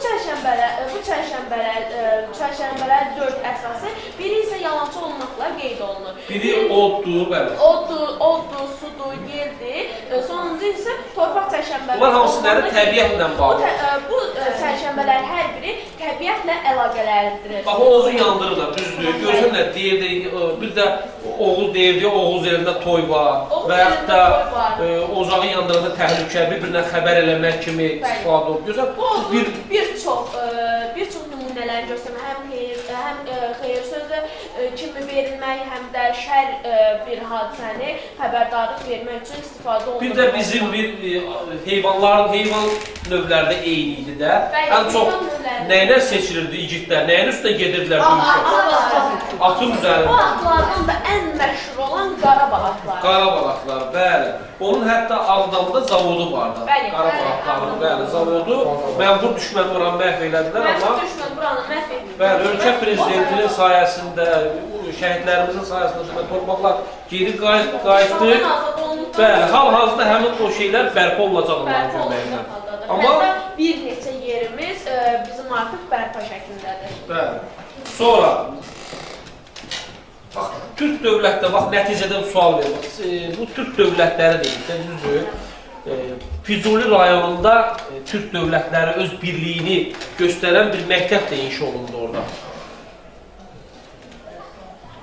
çərşənbələr 4 əsası, biri isə yalançı olmaqla qeyd olunur. Biri oddur, bəli. Oddur, sudur, yerdir. Sonuncu isə torpaq çərşənbələri. Bunlar hamısıları təbiətlə bağlı. Bu çərşənbələr hər biri təbiətlə əlaqələridir. Bax, Oğuzun yandırırlar, düzdür. Görürsən deyirdi, bir də Oğuz deyirdi, Oğuz yerində toy var. Və yaxud da ocağın yandırında təhlükə, bir-birinə xəbər eləmək kimi istifadə olub. Görürsən, bir çox nümunələri göstərmək, həm xeyir sözü kimi verilmək, həm də şər bir hadisəni xəbərdarlıq vermək üçün istifadə olunur. bir də bizim bir heyvan növlərdə eyni idi də. Bəli, Ən çox İran növlərində. nəylə seçilirdi igidlər? Nəyin üstə gedirdilər döyüşə? Atın Bu üzərində. atlardan da ən məşhur olan Qarabağ atları. Qarabağ atları, bəli. Onun hətta Ağdamda zavodu vardı. Bəli, Qarabağ atlarının, bəli, zavodu. Mənfur düşmən oranı məhv elədilər, amma Məşhur düşmən buranı məhv etdi. bəli, ölkə prezidentinin sayəsində, şəhidlərimizin sayəsində torpaqlar geri qayıtdı. İşğaldan azad olunduqdan Bəli, hal-hazırda həmin o şeylər bərpa olunacaq onların bərpa köməyi ilə. olunacaq. Amma Hətta bir neçə yerimiz bizim artıq bərpa şəklindədir. bəli. Sonra bax, Türk dövlətdə bax nəticədən sual verir. Bax, bu Türk dövlətləri deyilsə, düzdür. Füzuli rayonunda Türk dövlətləri öz birliyini göstərən bir məktəb də inşa olundu orada.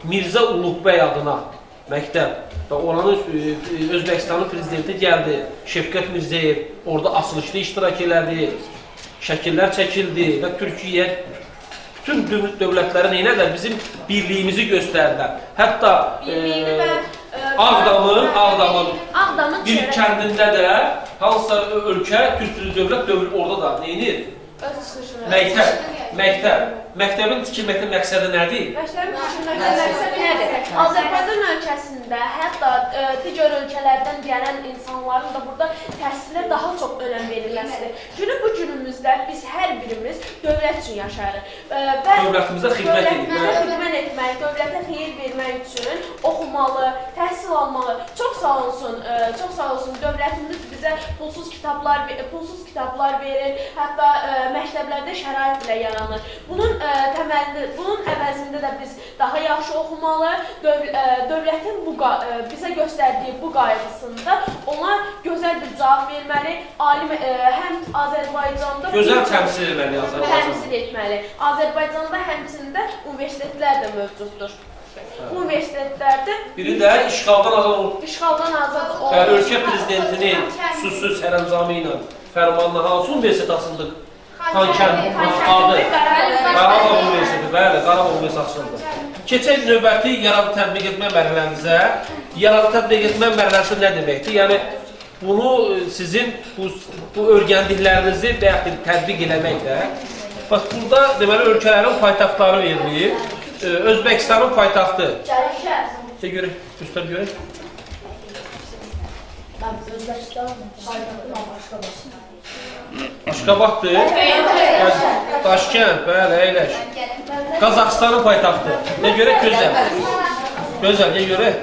Mirzə Uluqbəy adına məktəb və oranın Özbəkistanın prezidenti gəldi, Şəfqət Mirzəyev orada açılışda iştirak elədi, şəkillər çəkildi və Türkiyə bütün dövlətlərə neynədilər? Bizim birliyimizi göstərdilər. Hətta Ağdamın bir kəndində də hansısa ölkə, Türk dövlət orada da neynir? Məktəbin tikilməkdə məqsədi nədir? Məktəbin tikilməkdə məqsədi nədir? Azərbaycan ölkəsində hətta digər ölkələrdən gələn insanların da burada təhsilə daha çox önəm verilməsidir. Günü bu günümüzdə biz hər birimiz dövlət üçün yaşayırıq. Dövlətimizə xidmət edirik. Xidmət etməli, dövlətə xeyir vermək üçün oxumalı, təhsil almalı. Çox sağ olsun dövlətimiz bizə pulsuz kitablar verir, hətta məktəblərdə şərait belə yaranır. Bunun əvəzində də biz daha yaxşı oxumalı, dövlətin bizə göstərdiyi bu qayğısında ona gözəl bir cavab verməli, həm Azərbaycanda gözəl təmsil etməli. Azərbaycanda həmçində universitetlər də mövcuddur. Bu universitetlərdə biri də işğaldan azad olub. Ölkə prezidentinin xüsusi sərəncamı ilə fərmanla hansı universitet açıldı? Xankənd adı. Qarabağ Universiteti, bəli, Qarabağ Universiteti açıldı. Keçək növbəti yaradı tətbiq etmə mərhələmizə. Yaradı tətbiq etmə mərhələsi nə deməkdir? Yəni, bunu sizin bu öyrəndiklərinizi və ya tətbiq eləməklə, bax, burada deməli ölkələrin paytaxtları verilir. Özbəkistanın paytaxtı. Göstər görək. Aşqabaddır. Daşkənd, bəli, əyləş. Qazaxıstanın paytaxtı. Nə görək? Gözəl. Gözəl, nə görək?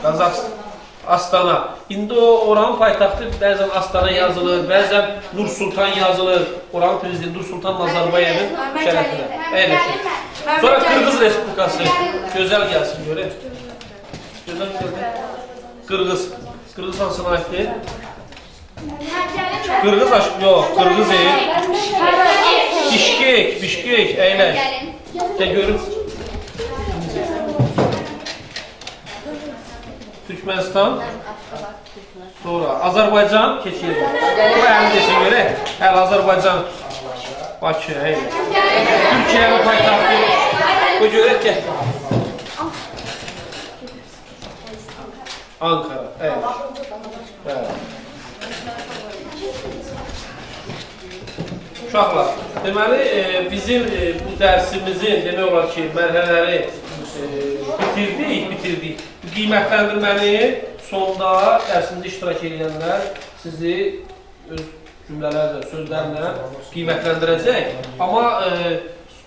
Qazaxıstan. Astana. İndi oranın paytaxtı bəzən Astana yazılır, bəzən Nur Sultan yazılır. Oranın prezidenti Nur Sultan Nazarbayevin şərəfinə. Əyləşir. Sonra Qırğız Respublikası. Gözəl gəlsin, görək. Gözəl. Qırğız. Qırğız hansına aiddir? Qırğız aşkı, yox, Qırğız Bişkek, əyləş. Də görün. Türkmenistan. Sonra Azərbaycan keçir. Bu əlini desin görək. Azərbaycan. Bakı, əyləş. Türkiyənin paytaxtı. Bu görək gəl. Ankara, əyləş. Uşaqlar, deməli, bizim bu dərsimizin demək olar ki, mərhələləri bitirdik. Qiymətləndirməni sonda dərsimizdə iştirak edənlər sizi öz cümlələrlə, sözlərlə qiymətləndirəcək. Amma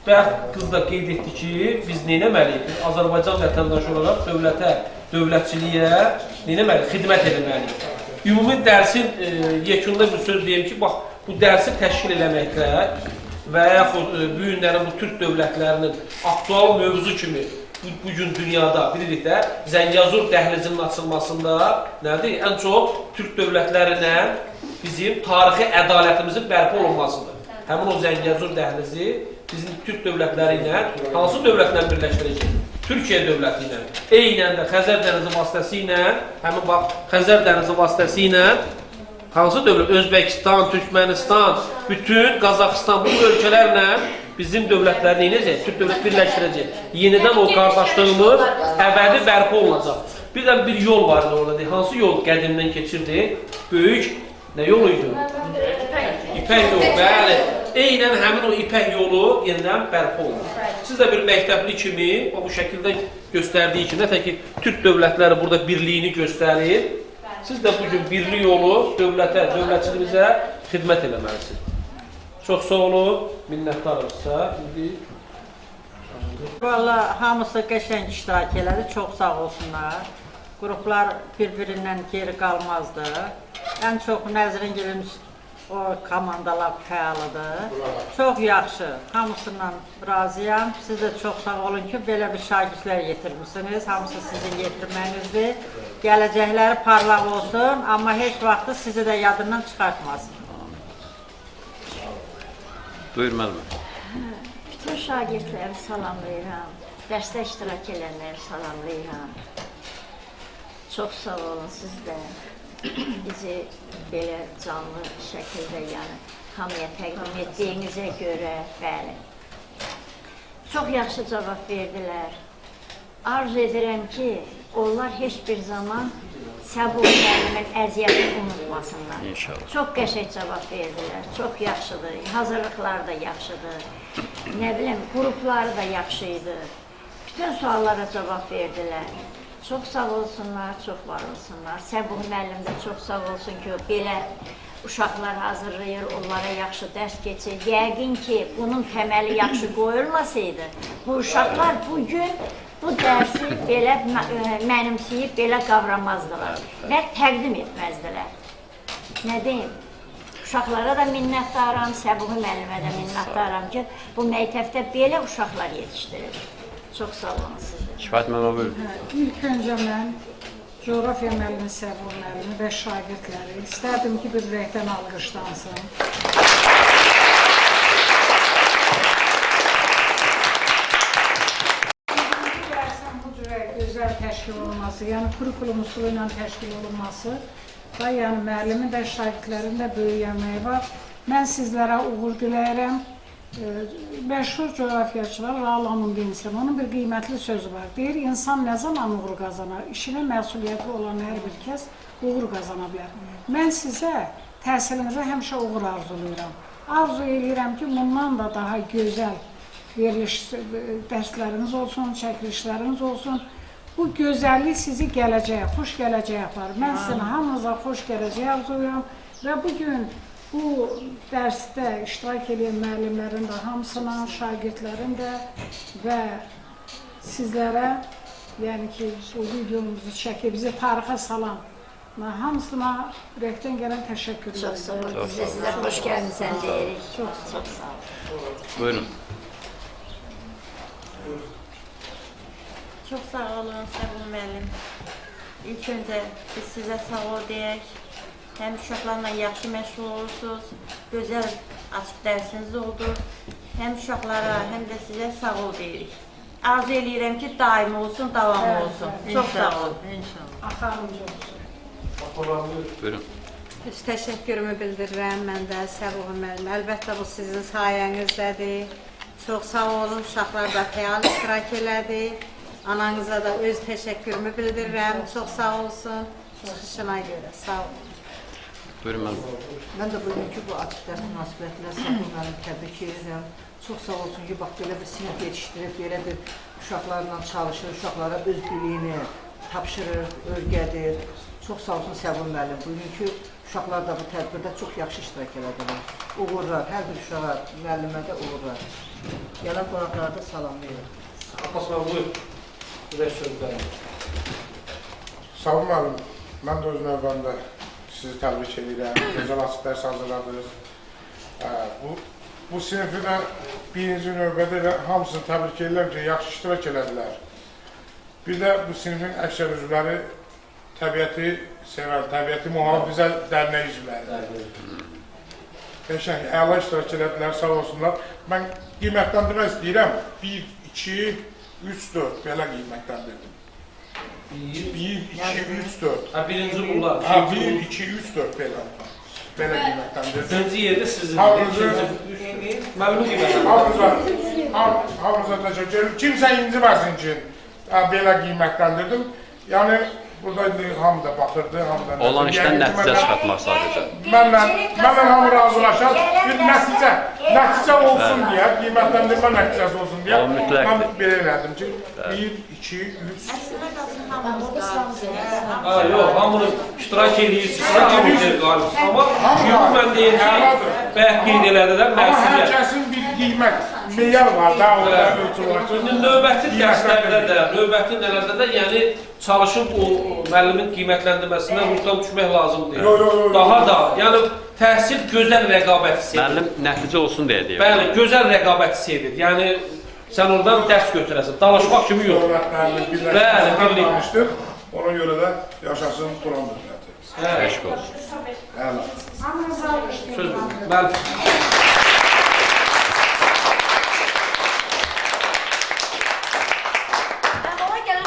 bayaq qız da qeyd etdi ki, biz neynəməliyik? Azərbaycan vətəndaşı olaraq dövlətçiliyə neynəməliyik? Xidmət edilməliyik. Ümumi dərsin yekununda bir söz deyim ki, bax, bu dərsi təşkil eləməklə və yaxud bu günlərin bu Türk dövlətlərinin aktual mövzu kimi bugün dünyada bilirik də Zəngəzur dəhlizinin açılmasında nədir? Ən çox Türk dövlətlərinə bizim tarixi ədalətimizin bərpa olunmasıdır. Həmin o Zəngəzur dəhlizi bizim Türk dövlətləri ilə hansı dövlətlə birləşdirəcək? Türkiyə dövləti ilə. Eynən də Xəzər dənizi vasitəsilə, həmin bax Xəzər dənizi vasitəsilə hansı dövlət? Özbəkistan, Türkmənistan, bütün Qazaxıstan bu ölkələrlə bizim dövlətləri neynəcək? Türk dövləti birləşdirəcək. Yenidən o qardaşlığımız əbədi bərpa olunacaq. Birdən bir yol var idi orada. Hansı yol qədimdən keçirdi? Böyük nə yolu idi? İpək yolu, bəli. Eynən həmin o ipək yolu yenidən bərpa olunur. Siz də bir məktəbli kimi bu şəkildə göstərdiyi kimi, nətə ki, Türk dövlətləri burada birliyini göstərir. Siz də bugün birlik yolu dövlətə, dövlətçiliyimizə xidmət eləməlisiniz. Çox sağ olun, minnətdarım sizə. Valla hamısı qəşəng iştirak elədi, çox sağ olsunlar. Qruplar bir-birindən geri qalmazdı. Ən çox Nəzringilin o komandalar fəalıdır. Çox yaxşı, hamısından razıyam. Siz də çox sağ olun ki, belə bir şagirdlər yetirmişsiniz. Hamısı sizin yetirmənizdir. Gələcəkləri parlaq olsun, amma heç vaxtı sizi də yadından çıxartmasın. Buyur müəllim. Bütün şagirdləri salamlayıram. Dərsdə iştirak edənləri salamlayıram. Çox sağ olun siz də. Bizi belə canlı şəkildə, yəni hamıya təqdim etdiyinizə görə, bəli. Çox yaxşı cavab verdilər. Arzu edirəm ki, onlar heç bir zaman Səbuh müəllimin əziyyətini unutmasınlar. İnşallah. Çox qəşəng cavab verdilər, çox yaxşıdır, hazırlıqları da yaxşıdır. Nə bilim, qrupları da yaxşı idi. Bütün suallara cavab verdilər. Çox sağ olsunlar, çox var olsunlar. Səbuh müəllim də çox sağ olsun ki, belə uşaqlar hazırlayır, onlara yaxşı dərs keçir. Yəqin ki, bunun təməli yaxşı qoyulmasaydı, bu uşaqlar bugün bu dərsi belə mənimsəyib, belə qavramazdılar və təqdim etməzdilər. Nə deyim? Uşaqlara da minnətdaram, Səbuh müəllimə də minnətdaram ki, bu məktəbdə belə uşaqlar yetişdirir. Çox sağ olun sizə. Kifayət müəllimə buyurun. İlk öncə mən coğrafiya müəllimi, Səbuh müəllimi və şagirdləri istərdim ki, bir ürəkdən alqışlansın. Dərsin bu cürə gözəl təşkil olunması, yəni kurikulum üsulu ilə təşkil olunması və yəni müəllimin və şagirdlərin də böyük əməyi var. Mən sizlərə uğur diləyirəm. Məşhur coğrafiyaçılar Raul Amundsen, onun bir qiymətli sözü var. Deyir, insan nə zaman uğur qazanar? İşinə məsuliyyətli olan hər bir kəs uğur qazana bilər. Mən sizə təhsilinizə həmişə uğur arzulayıram. Arzu edirəm ki, bundan da daha gözəl veriliş dərsləriniz olsun, çəkilişləriniz olsun. Bu gözəllik sizi gələcəyə, xoş gələcəyə aparır. Mən sizin hamınıza xoş gələcəyə arzulayıram və bugün bu dərsdə iştirak edən müəllimlərin də hamısına, şagirdlərin də və sizlərə, yəni ki, o videomuzu çəkib, bizi tarixə salan hamısına ürəkdən gələn təşəkkür edirəm. Çox sağ olun, biz də sizə xoş gəlmişsən deyirik. Çox sağ olun. Buyurun. Çox sağ olun, Səbuh müəllim. İlk öncə biz sizə sağ ol deyək. Həm uşaqlarla yaxşı məşğul olursunuz, gözəl açıq dərsiniz oldu. Həm uşaqlara, həm də sizə sağ ol deyirik. Arzu eləyirəm ki, daimi olsun, davamlı olsun. Çox sağ olun. İnşallah. Axarıncı olsun. Buyurun. Öz təşəkkürümü bildirirəm mən də Səbuh müəllim. Əlbəttə bu sizin sayənizdədir. Çox sağ olun, uşaqlar da fəal iştirak elədi. Ananıza da öz təşəkkürümü bildirirəm. Çox sağ olsun. Çıxışına görə, sağ olun. Buyurun müəllim. Mən də bugünkü bu açıq dərs münasibətilə Səbuh müəllim təbrik edirəm. Çox sağ olsun ki, bax belə bir sinif yetişdirib, belə bir uşaqlarla çalışır, uşaqlara öz biliyini tapşırır, öyrədir. Çox sağ olsun Səbuh müəllim. Bugünkü uşaqlar da bu tədbirdə çox yaxşı iştirak edədilər. Uğurlar, hər bir uşağa, müəllimə də uğurlar. Gələn qonaqlara da salamlayıram. Abbas müəllim, buyur. Ürək sözləri. Səbuh müəllim, mən də öz növbəmdə sizi təbrik edirəm. Gözəl açıq dərs hazırladınız. Bu sinifi də birinci növbədə hamısını təbrik edirəm ki, yaxşı iştirak elədilər. Bir də bu sinifin əksər üzvləri təbiəti sevər, təbiəti mühafizə dərnəyi üzvləridir. Qəşəng, əla iştirak elədilər, sağ olsunlar. Mən qiymətləndirmək istəyirəm. 1, 2, 3, 4 belə qiymətləndirdim. 1, 2, 3, 4. Birinci bunlar. 1, 2, 3, 4 belə. Belə qiymətləndirdim. Üçüncü yerdə sizin. Məmnun qiymətləndirdim. Hamınıza təşəkkür ederim. Kimsə inciməsin ki, belə qiymətləndirdim. Yəni, burada indi hamı da baxırdı, hamı da... Olan işdən nəticə çıxartmaq sadəcə. Mənlə hamı razılaşar, bir nəticə olsun deyə, qiymətləndirmə nəticəsi olsun deyə, mən belə elədim ki, 1, 2, 3... Yox, hamını iştirak edirsiniz, hamı qalib. Amma yox, mən deyim ki, bəyək qeyd elədilər, amma hər kəsin bir qiymət, meyar var da, orada ölçülür. Növbəti dərslərdə də, növbəti nələrdə də, yəni çalışıb o müəllimin qiymətləndirməsindən ruhdan düşmək lazımdır. Daha da, yəni təhsil gözəl rəqabəti sevir. Müəllim nəticə olsun deyə deyir. Bəli, gözəl rəqabəti sevir. Yəni sən oradan dərs götürəsən, danışmaq kimi yox. Bəli, birlik. Ona görə də yaşasın Turan dövləti. Eşq olsun. Söz verin.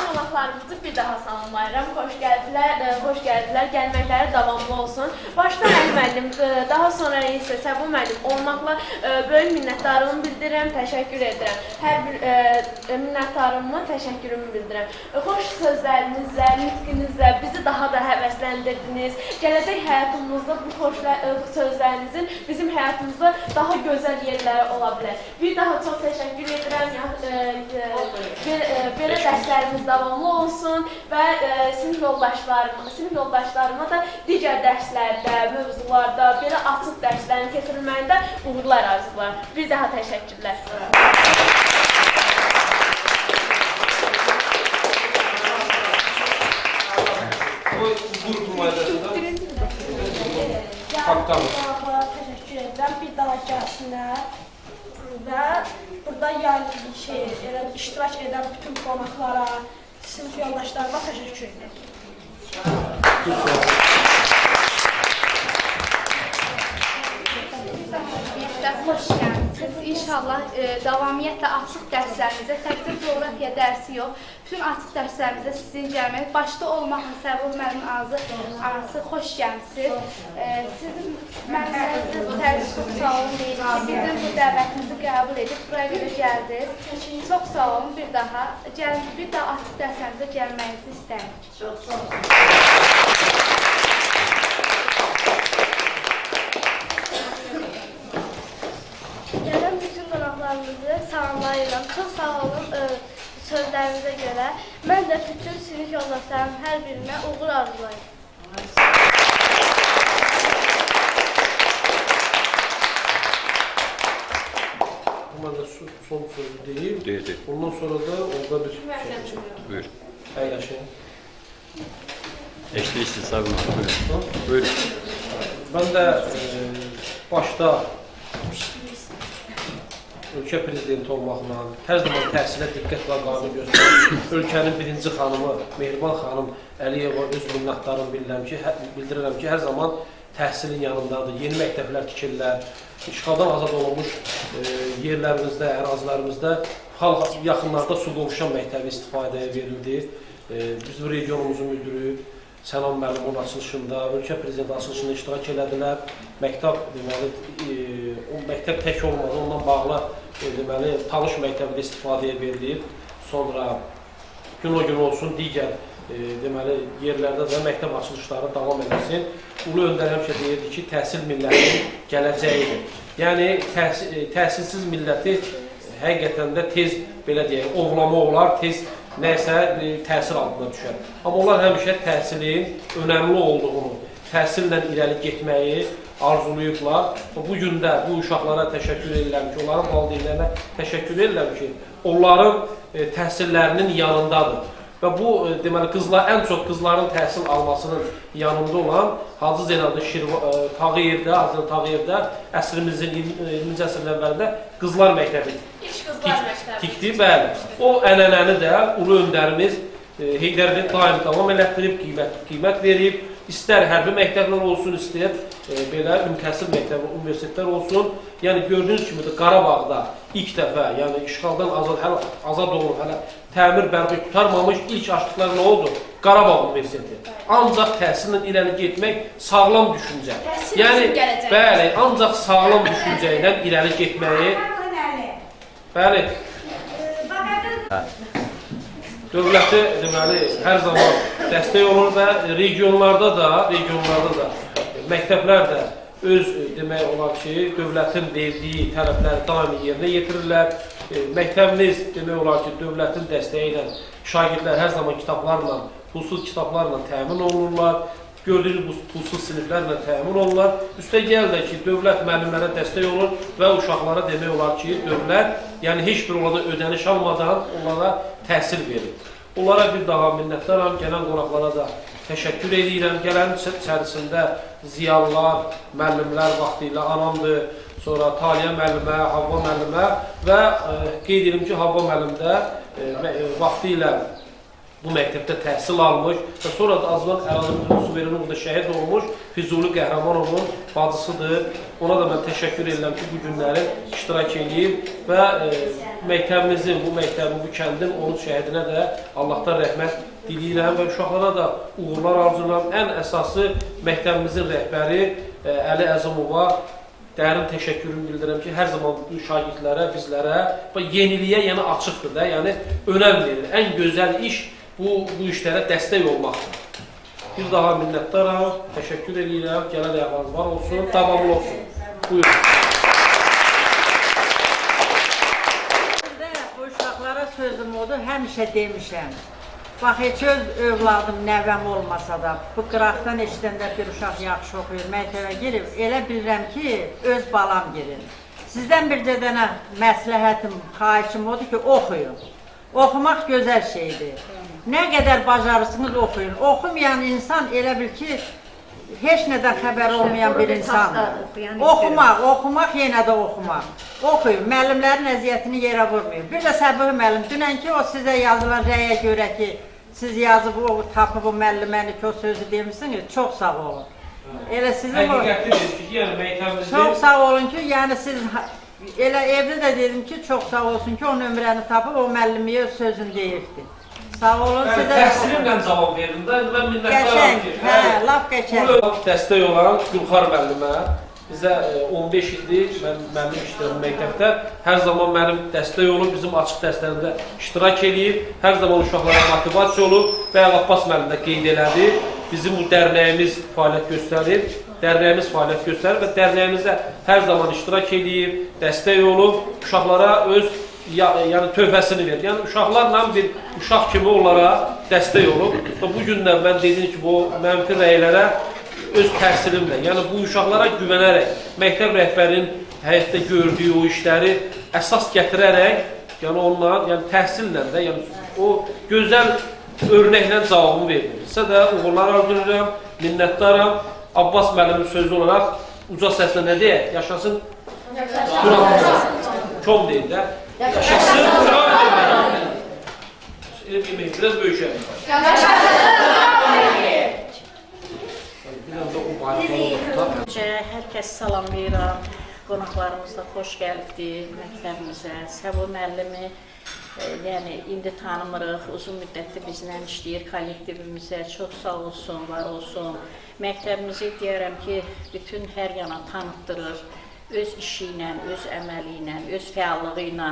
Qonaqlarımızı bir daha salamlayıram. Xoş gəldilər. Gəlməkləri davamlı olsun. Başda Əli müəllim, daha sonra isə Səbu müəllim olmaqla böyük minnətdarlığımı bildirirəm, təşəkkür edirəm. Hər bir minnətdarlığımı, təşəkkürümü bildirirəm. Xoş sözlərinizlə, nitqinizlə bizi daha da həvəsləndirdiniz. Gələcək həyatımızda bu xoş sözlərinizin bizim həyatımızda daha gözəl yerləri ola bilər. Bir daha çox təşəkkür edirəm. Belə dərslərimiz davamlı olsun və sinif yoldaşlarıma da digər dərslərdə, mövzularda, belə açıq dərslərin keçirilməyində uğurlar arzular. Bir daha təşəkkürlər. O qrup nümayəndəsində təşəkkür edirəm, bir daha gəlsinlər və burada iştirak edən bütün qonaqlara, sinif yoldaşlarıma təşəkkür edirəm. Xoş gəldiniz. İnşallah davamiyyətlə açıq dərslərimizə, təkcə coğrafiya dərsi yox, bütün açıq dərslərimizə sizin gəlmək, başda olmaqla Səbul müəllim anası xoş gəlmisiniz. Sizin müəllimlərinizə çox sağ olun deyirik ki, bizim bu dəvətimizi qəbul edib buraya görə gəldiniz. Çox sağ olun, bir daha açıq dərslərimizə gəlməyinizi istəyirik. Çox sağ olun. Gələn bütün qonaqlarımızı salamlayıram. Çox sağ olun sözlərinizə görə. Mən də bütün sinif yoldaşlarım hər birinə uğur arzulayıram. Mən də son sözü deyim. Ondan sonra da orada bir şey çəkəcəm. Buyur. Əyləşin. Eşliyirsiniz, buyurun. Buyurun. Mən də başda ölkə prezidenti olmaqla, hər zaman təhsilə diqqət və qanun göstərən ölkənin birinci xanımı Mehriban xanım Əliyeva öz minnətdarlığımı bildirirəm ki, hər zaman təhsilin yanındadır. Yeni məktəblər tikirlər, işğaldan azad olunmuş yerlərimizdə, ərazilərimizdə yaxınlarda su qovuşan məktəbi istifadəyə verildi. Bizim regionumuzun müdürü Sənan müəllim onun açılışında, ölkə prezidenti açılışında iştirak elədilər. Məktəb, deməli, o məktəb tək olmadı, ondan bağlı, deməli, Talış məktəbində istifadəyə verilib. Sonra gün o gün olsun, digər, deməli, yerlərdə də məktəb açılışları davam edilsin. Ulu Öndər həmişə deyirdi ki, təhsil millətin gələcəyidir. Yəni, təhsilsiz milləti həqiqətən də tez, belə deyək, ovlama olar, tez nəsə təhsil altına düşər. Amma onlar həmişə təhsilin önəmli olduğunu, təhsillə irəli getməyi arzulayıblar. Bu gün də bu uşaqlara təşəkkür edirəm ki, onların valideynlərinə təşəkkür edirəm ki, onların təhsillərinin yanındadır. Və bu, deməli, ən çox qızların təhsil almasının yanında olan Hacı Zeynalabdin Tağıyevdə əsrimizin 20-ci əsrin əvvəlində qızlar məktəbi tikdi. Bəli. O ənənəni də Ulu Öndərimiz Heydər Əliyev daim davam elətdirib, qiymət verib. İstər hərbi məktəblər olsun, istər belə ümtəhsil məktəblər, universitetlər olsun. Yəni, gördüyünüz kimi də Qarabağda ilk dəfə, yəni işğaldan azad olun, hələ təmir bərbi tutarmamış ilk açdıqları nə oldu? Qarabağ Universiteti. Ancaq təhsillə irəli getmək sağlam düşüncə. Yəni, bəli, ancaq sağlam düşüncə ilə irəli getməyi... Bəli. dövləti deməli hər zaman dəstək olur və regionlarda da məktəblər də öz demək olar ki, dövlətin verdiyi tələbləri daimi yerinə yetirirlər. Məktəbimiz demək olar ki, dövlətin dəstəyi ilə şagirdlər hər zaman kitablarla, pulsuz kitablarla təmin olunurlar. Gördüyünüz bu pulsuz siniflərlə təmin olunurlar. Üstəgəl də ki, dövlət müəllimlərə dəstək olur və uşaqlara demək olar ki, dövlət, yəni heç bir onlardan ödəniş almadan onlara təhsil verir. Onlara bir daha minnətdaram, gələn qonaqlara da təşəkkür edirəm. Gələn içərisində ziyalılar, müəllimlər vaxtilə anamdır, sonra Taliyə müəllimə, Havva müəllimə və qeyd edim ki, Havva müəllim də vaxtilə bu məktəbdə təhsil almış və sonra da Azman Ərazim Suverenovda şəhid olmuş Füzuli Qəhrəmanovun bacısıdır. Ona da mən təşəkkür edirəm ki, bu günləri iştirak edib və məktəbimizin, bu məktəbin, bu kəndin onun şəhidinə də Allahdan rəhmət diləyirəm və uşaqlara da uğurlar arzulayıram. Ən əsası məktəbimizin rəhbəri Əli Əzimova dərin təşəkkürümü bildirirəm ki, hər zaman bu şagirdlərə, bizlərə yeniliyə yəni açıqdır da, yəni önəm verir. Ən gözəl iş bu işlərə dəstək olmaqdır. Bir daha minnətdaram, təşəkkür edirəm, gələn ayaqlarınız var olsun, davamlı olsun. Buyurun. Bu uşaqlara sözüm odur, həmişə demişəm. Bax, heç öz övladım, nəvəm olmasa da, bu qıraqdan eşidəndə bir uşaq yaxşı oxuyur, məktəbə girib, elə bilirəm ki, öz balam girir. Sizdən bir dənə məsləhətim, xahişim odur ki, oxuyun. Oxumaq gözəl şeydir. Nə qədər bacarırsınız oxuyun. Oxumayan insan elə bil ki, heç nədən xəbər olmayan bir insandır. Oxumaq, yenə də oxumaq. Oxuyun, müəllimlərin əziyyətini yerə vurmayın. Bir də Səbuhi müəllim, dünənki o sizə yazılan rəyə görə ki, siz yazıb, tapıb o müəlliməni ki, o sözü demişsiniz, çox sağ olun. Elə sizin o... Çox sağ olun ki, yəni siz... Elə evdə də dedim ki, çox sağ olsun ki, o nömrəni tapıb, o müəllimiyə öz sözünü deyirdi. Sağ olun sizə... Təhsilimlə cavab verdim də, mən minnətdaram ki... Hə, laf qəçək. Dəstək olan Gülxar müəllimə, bizə 15 ildir, mən müəllim işləyirəm məktəbdə, hər zaman mənim dəstək olub, bizim açıq dərslərində iştirak edib, hər zaman uşaqlara motivasiya olub və Abbas müəllim də qeyd elədi, bizim bu dərnəyimiz fəaliyyət göstərir. Dərnəyimiz fəaliyyət göstərir və dərnəyimizə hər zaman iştirak edib, dəstək olub, uşaqlara öz tövhəsini verir. Yəni, uşaqlarla bir uşaq kimi onlara dəstək olub. Bu gündən mən dedim ki, bu mənfi rəylərə öz təhsilimlə, yəni bu uşaqlara güvənərək, məktəb rəhbərinin həyatda gördüyü o işləri əsas gətirərək, yəni onunla, təhsillə də, o gözəl örnəklə cavabımı verdim. Sizə də uğurlar arzulayıram, minnətdaram. Abbas müəllimin sözü olaraq uca səslə nə deyək? Yaşasın Kom deyil də. Yaşasın Turan deməli. Elə bilmək, biraz böyüşək. Hər kəs salamlayıram. Qonaqlarımız da xoş gəlibdir məktəbimizə. Səbu müəllimi yəni indi tanımırıq, uzun müddətdir bizlə işləyir kollektivimizə. Çox sağ olsun, var olsun. Məktəbimizi deyərəm ki, bütün hər yana tanıtdırır. Öz işi ilə, öz əməli ilə, öz fəallığı ilə.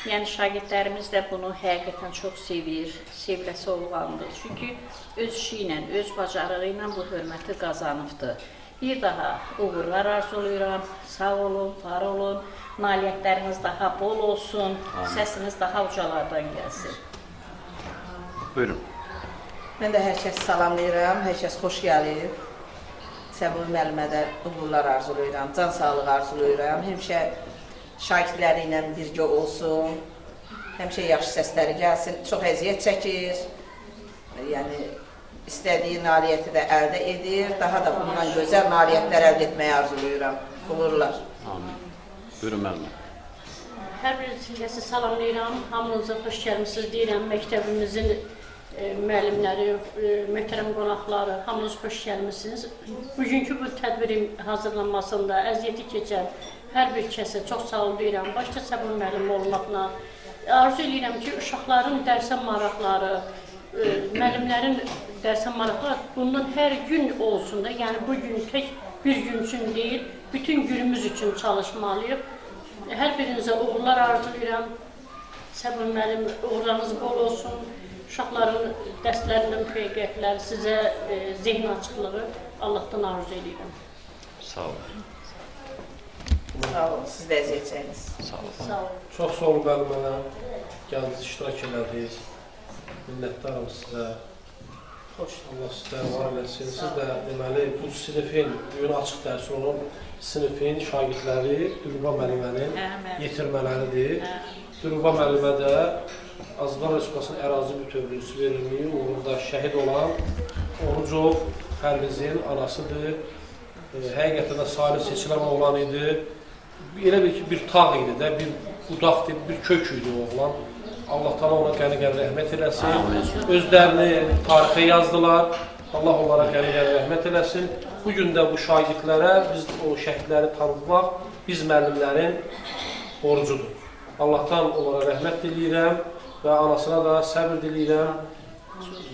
Yəni şagirdlərimiz də bunu həqiqətən çox sevir, seviləsi olğandır. Çünki öz işi ilə, öz bacarığı ilə bu hörməti qazanıbdır. Bir daha uğurlar arzulayıram, sağ olun, var olun. Nailiyyətləriniz daha bol olsun, səsiniz daha ucalardan gəlsin. Buyurun. Mən də hər kəs salamlayıram, hər kəs xoş gəlir. Səbuhi müəllimə də uğurlar arzulayıram, can sağlığı arzulayıram. Həmişə şagirdləri ilə birgə olsun, həmişə yaxşı səsləri gəlsin. Çox əziyyət çəkir, yəni istədiyi nailiyyəti də əldə edir. Daha da bundan gözəl nailiyyətlər əldə etməyi arzulayıram. Uğurlar. Amin. Buyurun müəllimə. Hər birinizi salamlayıram, hamınıza xoş gəlmişsiniz deyirəm, məktəbimizin müəllimləri, möhtərəm qonaqları, hamınız xoş gəlmişsiniz. Bugünkü bu tədbirin hazırlanmasında əziyyəti keçən hər bir kəsə çox sağ ol deyirəm, başda Səbuhi müəllim olmaqla. Arzu edirəm ki, uşaqların dərsə maraqları, müəllimlərin dərsə maraqları bundan hər gün olsun da, yəni bugün tək bir gün üçün deyil, bütün günümüz üçün çalışmalıyıq. Hər birinizə uğurlar arzulayıram. Səbuhi müəllim, uğurlarınız bol olsun. uşaqların dərslərindən müvəffəqiyyətləri, sizə zehn açıqlığı Allahdan arzu edirəm. Sağ olun. Sağ olun, siz də əziyyətçəyiniz. Sağ olun. Sağ olun. Çox sağ olun müəllimə. Gəldiniz, iştirak elədiniz. Minnətdaram sizə. Allah sizdən var eləsin. Siz də deməli bu sinifin, bugün açıq dərs olan sinifin şagirdləri Dilruba müəllimənin yetirmələridir. Dilruba müəllimə də Azərbaycan Respublikasının ərazi bütövlüyü suverenliyi uğrunda şəhid olan Orucov Pərvizin anasıdır. Həqiqətən də salih seçilən oğlan idi. Elə bir ki, bir tağ idi də, bir budaqdır, bir kök idi oğlan. Allah təala ona qəni-qəni rəhmət eləsin. Özlərini tarixə yazdılar. Allah onlara qəni-qəni rəhmət eləsin. Bugün də bu şagirdlərə biz o şəhidləri tanıtmaq biz müəllimlərin borcudur. Allahdan onlara rəhmət diləyirəm və anasına da səbr diləyirəm.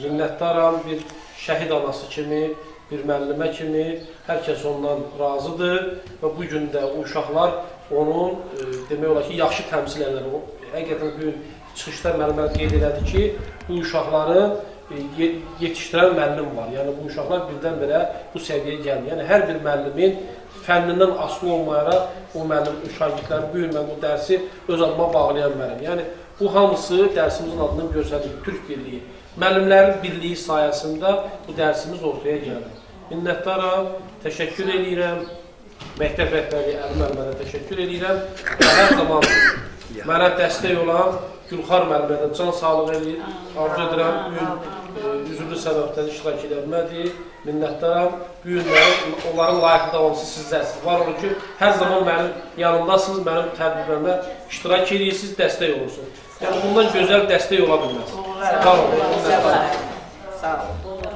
Minnətdaram bir şəhid anası kimi, bir müəllimə kimi hər kəs ondan razıdır və bugün də o uşaqlar onun demək olar ki, yaxşı təmsil edir. Həqiqətən bugün çıxışda müəllimlər qeyd elədi ki, bu uşaqları yetişdirən müəllim var. Yəni bu uşaqlar birdən-birə bu səviyyəyə gəlmir. Yəni hər bir müəllimin fənnindən asılı olmayaraq o müəllim şagirdləri bu gün mən bu dərsi öz adıma bağlayan müəllim. Yəni bu hamısı dərsimizin adını göstərir, Türk Birliyi. Müəllimlərin birliyi sayəsində bu dərsimiz ortaya gəlir. Minnətdaram, təşəkkür edirəm. Məktəb rəhbərliyi Əli müəllimə təşəkkür edirəm. Və hər zaman mənə dəstək olan Gülxar müəllimə can sağlığı edir. Arzu edirəm, bugün üzürlü səbəbdən iştirak edilmədi. Minnətdaram. Bugün onların layiqli davamlısı sizlərsiniz. Var olun ki, hər zaman mənim yanımdasınız, mənim tədbirlərimə iştirak edirsiniz, dəstək olursunuz. Yəni bundan gözəl dəstək ola bilməz. Sağ olun. Sağ olun.